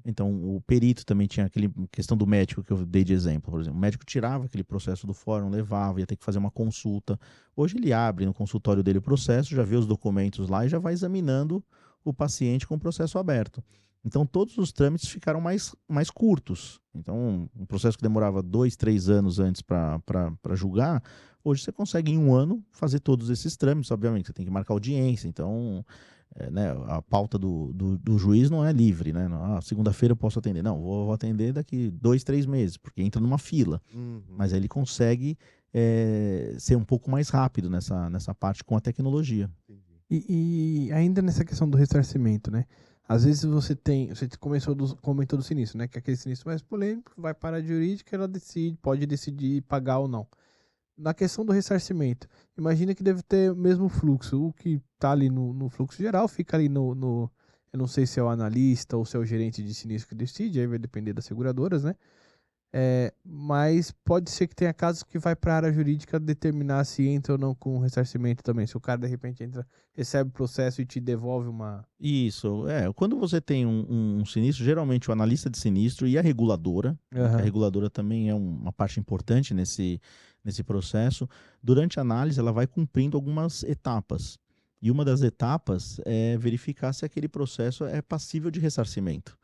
então o perito também tinha aquele questão do médico que eu dei de exemplo, por exemplo. O médico tirava aquele processo do fórum, levava, ia ter que fazer uma consulta. Hoje ele abre no consultório dele o processo, já vê os documentos lá e já vai examinando o paciente com o processo aberto. Então todos os trâmites ficaram mais curtos. Então um processo que demorava 2, 3 anos antes para julgar, hoje você consegue em 1 ano fazer todos esses trâmites. Obviamente você tem que marcar audiência, então né, a pauta do juiz não é livre, né? Segunda-feira eu posso atender. Não, vou atender daqui 2, 3 meses, porque entra numa fila. Mas aí ele consegue ser um pouco mais rápido nessa parte com a tecnologia. E ainda nessa questão do ressarcimento, né? Às vezes você comentou do sinistro, né? Que é aquele sinistro mais polêmico, vai para a jurídica, ela pode decidir pagar ou não. Na questão do ressarcimento, imagina que deve ter o mesmo fluxo. O que está ali no fluxo geral fica ali eu não sei se é o analista ou se é o gerente de sinistro que decide, aí vai depender das seguradoras, né? Mas pode ser que tenha casos que vai para a área jurídica determinar se entra ou não com ressarcimento também. Se o cara de repente entra, recebe o processo e te devolve uma... Isso, quando você tem um sinistro, geralmente o analista de sinistro e a reguladora, que a reguladora também é uma parte importante nesse processo, durante a análise ela vai cumprindo algumas etapas. E uma das etapas é verificar se aquele processo é passível de ressarcimento.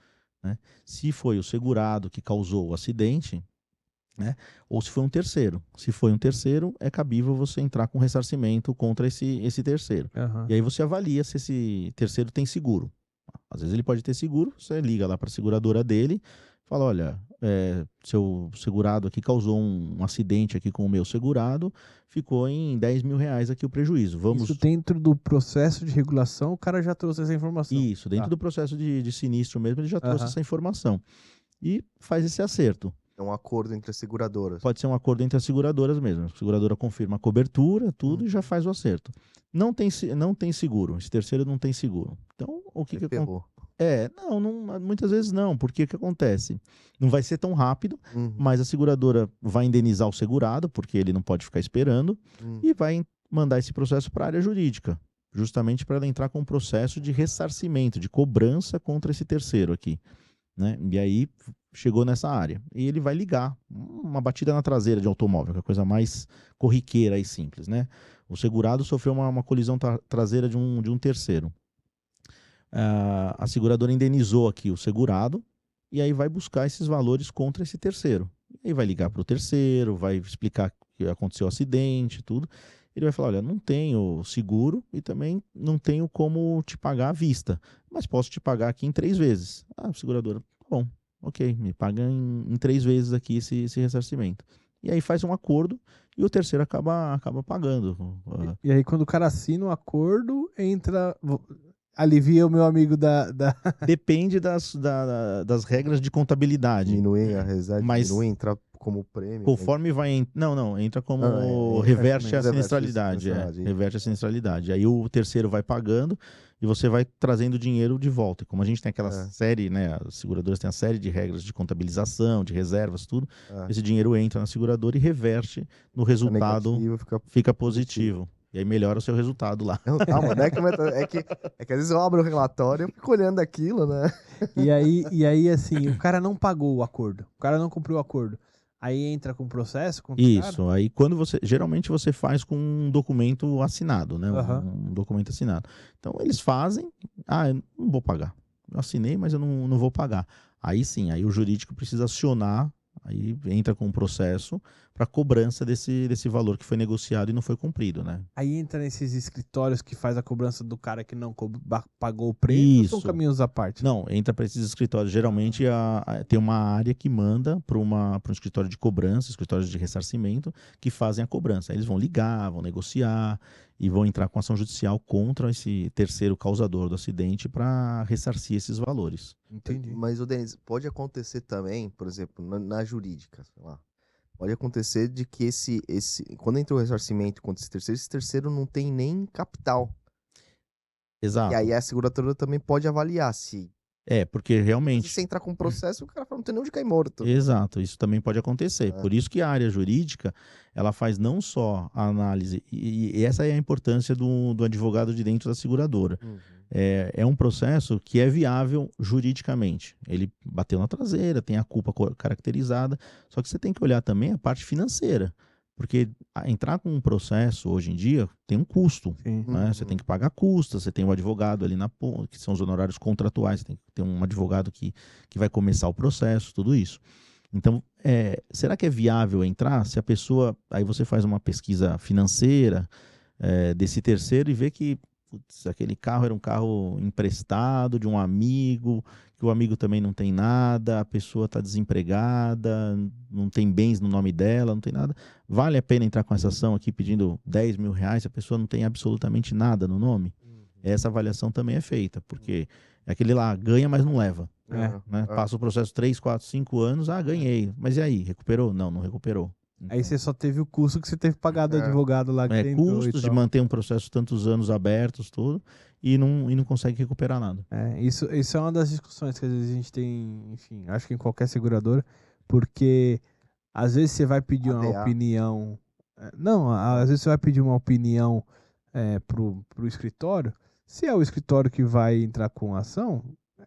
Né? Se foi o segurado que causou o acidente, né? Ou se foi um terceiro. Se foi um terceiro, é cabível você entrar com ressarcimento contra esse terceiro. E aí você avalia se esse terceiro tem seguro. Às vezes ele pode ter seguro, você liga lá para a seguradora dele, fala, olha, seu segurado aqui causou um acidente aqui com o meu segurado, ficou em R$10 mil aqui o prejuízo. Isso dentro do processo de regulação, o cara já trouxe essa informação. Isso, dentro do processo de sinistro mesmo, ele já trouxe essa informação. E faz esse acerto. É um acordo entre as seguradoras. Pode ser um acordo entre as seguradoras mesmo. A seguradora confirma a cobertura, tudo, e já faz o acerto. Não tem seguro. Esse terceiro não tem seguro. Então, o que acontece? Muitas vezes não, porque o que acontece? Não vai ser tão rápido, mas a seguradora vai indenizar o segurado, porque ele não pode ficar esperando, e vai mandar esse processo para a área jurídica, justamente para ela entrar com um processo de ressarcimento, de cobrança contra esse terceiro aqui. Né? E aí chegou nessa área. E ele vai ligar uma batida na traseira de automóvel, que é a coisa mais corriqueira e simples. Né? O segurado sofreu uma colisão traseira de um terceiro. A seguradora indenizou aqui o segurado e aí vai buscar esses valores contra esse terceiro. E aí vai ligar para o terceiro, vai explicar que aconteceu o acidente, tudo. Ele vai falar, olha, não tenho seguro e também não tenho como te pagar à vista, mas posso te pagar aqui em 3 vezes. A seguradora, bom, ok, me paga em 3 vezes aqui esse ressarcimento. E aí faz um acordo e o terceiro acaba pagando. E aí quando o cara assina o acordo, alivia o meu amigo da... Depende das regras de contabilidade. Diminuir a reserva, entrar como prêmio. Conforme vai... Não, entra como reverte a sinistralidade. Reverte a sinistralidade. Aí o terceiro vai pagando e você vai trazendo dinheiro de volta. E como a gente tem aquela série, né, as seguradoras têm a série de regras de contabilização, de reservas, tudo, esse dinheiro entra na seguradora e reverte no resultado, negativo, fica positivo. E aí melhora o seu resultado lá. Não, calma, não é que às vezes eu abro o relatório e fico olhando aquilo, né? E aí, assim, o cara não pagou o acordo. O cara não cumpriu o acordo. Aí entra com processo contra o cara? Isso, aí quando geralmente você faz com um documento assinado, né? Um documento assinado. Então eles fazem, eu não vou pagar. Eu assinei, mas eu não vou pagar. Aí sim, aí o jurídico precisa acionar, aí entra com um processo para cobrança desse valor que foi negociado e não foi cumprido, né? Aí entra nesses escritórios que faz a cobrança do cara que não pagou o prêmio, ou são caminhos à parte? Não, entra para esses escritórios. Geralmente tem uma área que manda para um escritório de cobrança, escritórios de ressarcimento, que fazem a cobrança. Aí eles vão ligar, vão negociar e vão entrar com ação judicial contra esse terceiro causador do acidente para ressarcir esses valores. Entendi. Mas, Denis, pode acontecer também, por exemplo, na jurídica, sei lá, pode acontecer de que quando entra o ressarcimento contra esse terceiro não tem nem capital. Exato. E aí a seguradora também pode avaliar se... porque realmente... Se você entrar com um processo, o cara fala, não tem nem onde cair morto. Exato, isso também pode acontecer. Por isso que a área jurídica, ela faz não só a análise, e essa é a importância do advogado de dentro da seguradora. É um processo que é viável juridicamente. Ele bateu na traseira, tem a culpa caracterizada, só que você tem que olhar também a parte financeira. Porque entrar com um processo, hoje em dia, tem um custo. Né? Você tem que pagar custas, você tem um advogado ali que são os honorários contratuais, você tem que ter um advogado que vai começar o processo, tudo isso. Então, será que é viável entrar? Se a pessoa... Aí você faz uma pesquisa financeira desse terceiro e vê que aquele carro era um carro emprestado de um amigo, que o amigo também não tem nada, a pessoa está desempregada, não tem bens no nome dela, não tem nada. Vale a pena entrar com essa ação aqui pedindo 10 mil reais se a pessoa não tem absolutamente nada no nome? Essa avaliação também é feita, porque é aquele lá, ganha, mas não leva. Né? Passa o processo 3, 4, 5 anos, ganhei. Mas e aí, recuperou? Não recuperou. Aí você só teve o custo que você teve que pagar do advogado lá que tentou. Custos de manter um processo tantos anos abertos, tudo, e não consegue recuperar nada. Isso é uma das discussões que às vezes a gente tem, enfim, acho que em qualquer seguradora, porque às vezes você vai pedir uma opinião. Às vezes você vai pedir uma opinião pro escritório. Se é o escritório que vai entrar com a ação,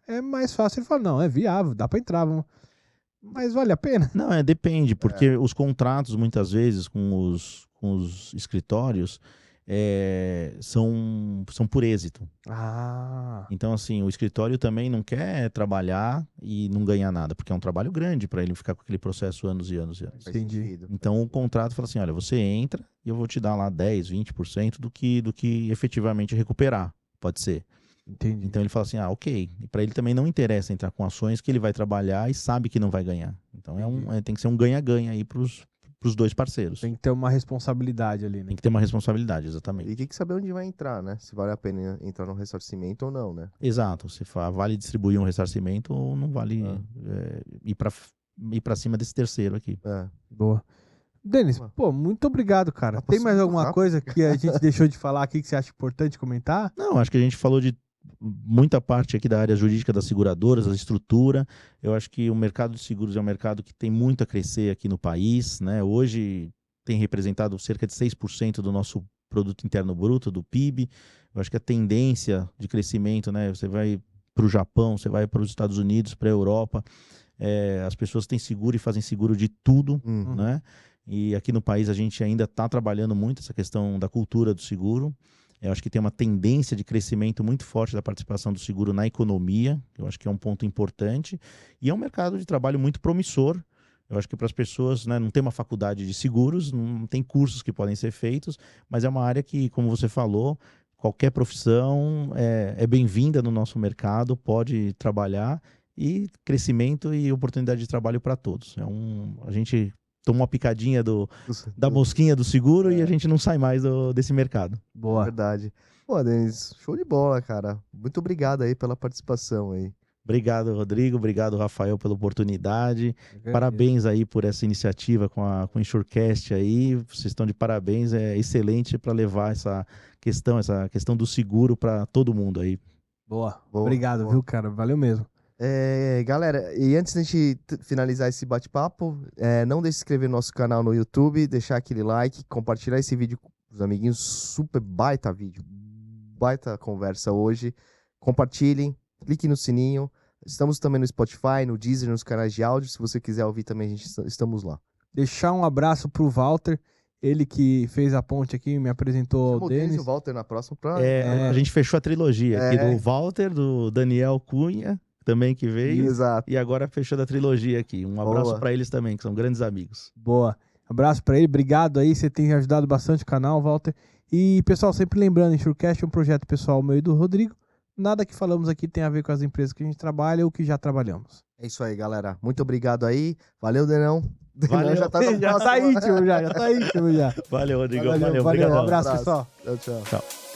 é mais fácil ele falar, não, é viável, dá para entrar, vamos. Mas vale a pena? Não, depende, porque os contratos, muitas vezes, com os escritórios, são por êxito. Então, assim, o escritório também não quer trabalhar e não ganhar nada, porque é um trabalho grande para ele ficar com aquele processo anos e anos e anos. Entendi. Então, o contrato fala assim, olha, você entra e eu vou te dar lá 10, 20% do que efetivamente recuperar, pode ser. Entendi. Então ele fala assim, ok. E para ele também não interessa entrar com ações que ele vai trabalhar e sabe que não vai ganhar. Então tem que ser um ganha-ganha aí pros dois parceiros. Tem que ter uma responsabilidade ali, né? Tem que ter uma responsabilidade, exatamente. E tem que saber onde vai entrar, né? Se vale a pena entrar no ressarcimento ou não, né? Exato. Se vale distribuir um ressarcimento ou não vale ir para cima desse terceiro aqui. Boa. Denis, muito obrigado, cara. Tem mais alguma coisa que a gente deixou de falar aqui que você acha importante comentar? Não, acho que a gente falou de muita parte aqui da área jurídica das seguradoras, a estrutura. Eu acho que o mercado de seguros é um mercado que tem muito a crescer aqui no país, né? Hoje tem representado cerca de 6% do nosso produto interno bruto, do PIB. Eu acho que a tendência de crescimento, né? Você vai para o Japão, você vai para os Estados Unidos, para a Europa, as pessoas têm seguro e fazem seguro de tudo, né? E aqui no país a gente ainda está trabalhando muito essa questão da cultura do seguro. Eu acho que tem uma tendência de crescimento muito forte da participação do seguro na economia. Eu acho que é um ponto importante. E é um mercado de trabalho muito promissor. Eu acho que para as pessoas, né, não tem uma faculdade de seguros, não tem cursos que podem ser feitos, mas é uma área que, como você falou, qualquer profissão é bem-vinda no nosso mercado, pode trabalhar, e crescimento e oportunidade de trabalho para todos. A gente toma uma picadinha da mosquinha do seguro e a gente não sai mais desse mercado. Boa. Verdade. Pô, Denis, show de bola, cara. Muito obrigado aí pela participação aí. Obrigado, Rodrigo. Obrigado, Rafael, pela oportunidade. Parabéns aí por essa iniciativa com o Insurecast aí. Vocês estão de parabéns. É excelente para levar essa questão do seguro para todo mundo aí. Boa. Obrigado, viu, cara? Valeu mesmo. Galera, e antes da gente finalizar esse bate-papo, não deixe de se inscrever no nosso canal no YouTube, deixar aquele like, compartilhar esse vídeo com os amiguinhos. Super baita vídeo, baita conversa hoje. Compartilhem, clique no sininho. Estamos também no Spotify, no Deezer, nos canais de áudio. Se você quiser ouvir também, estamos lá. Deixar um abraço pro Walter, ele que fez a ponte aqui, me apresentou ao Denis. O Walter na próxima. A gente fechou a trilogia aqui do Walter, do Daniel Cunha, também que veio. Exato. E agora fechou da trilogia aqui. Um abraço para eles também, que são grandes amigos. Boa. Abraço para ele, obrigado aí, você tem ajudado bastante o canal, Walter. E, pessoal, sempre lembrando, Insurecast é um projeto pessoal meu e do Rodrigo. Nada que falamos aqui tem a ver com as empresas que a gente trabalha ou que já trabalhamos. É isso aí, galera. Muito obrigado aí. Valeu, Denão. Valeu. Já tá íntimo já. Valeu, Rodrigo. Valeu, Valeu. Obrigado. Um abraço, pessoal. Tchau.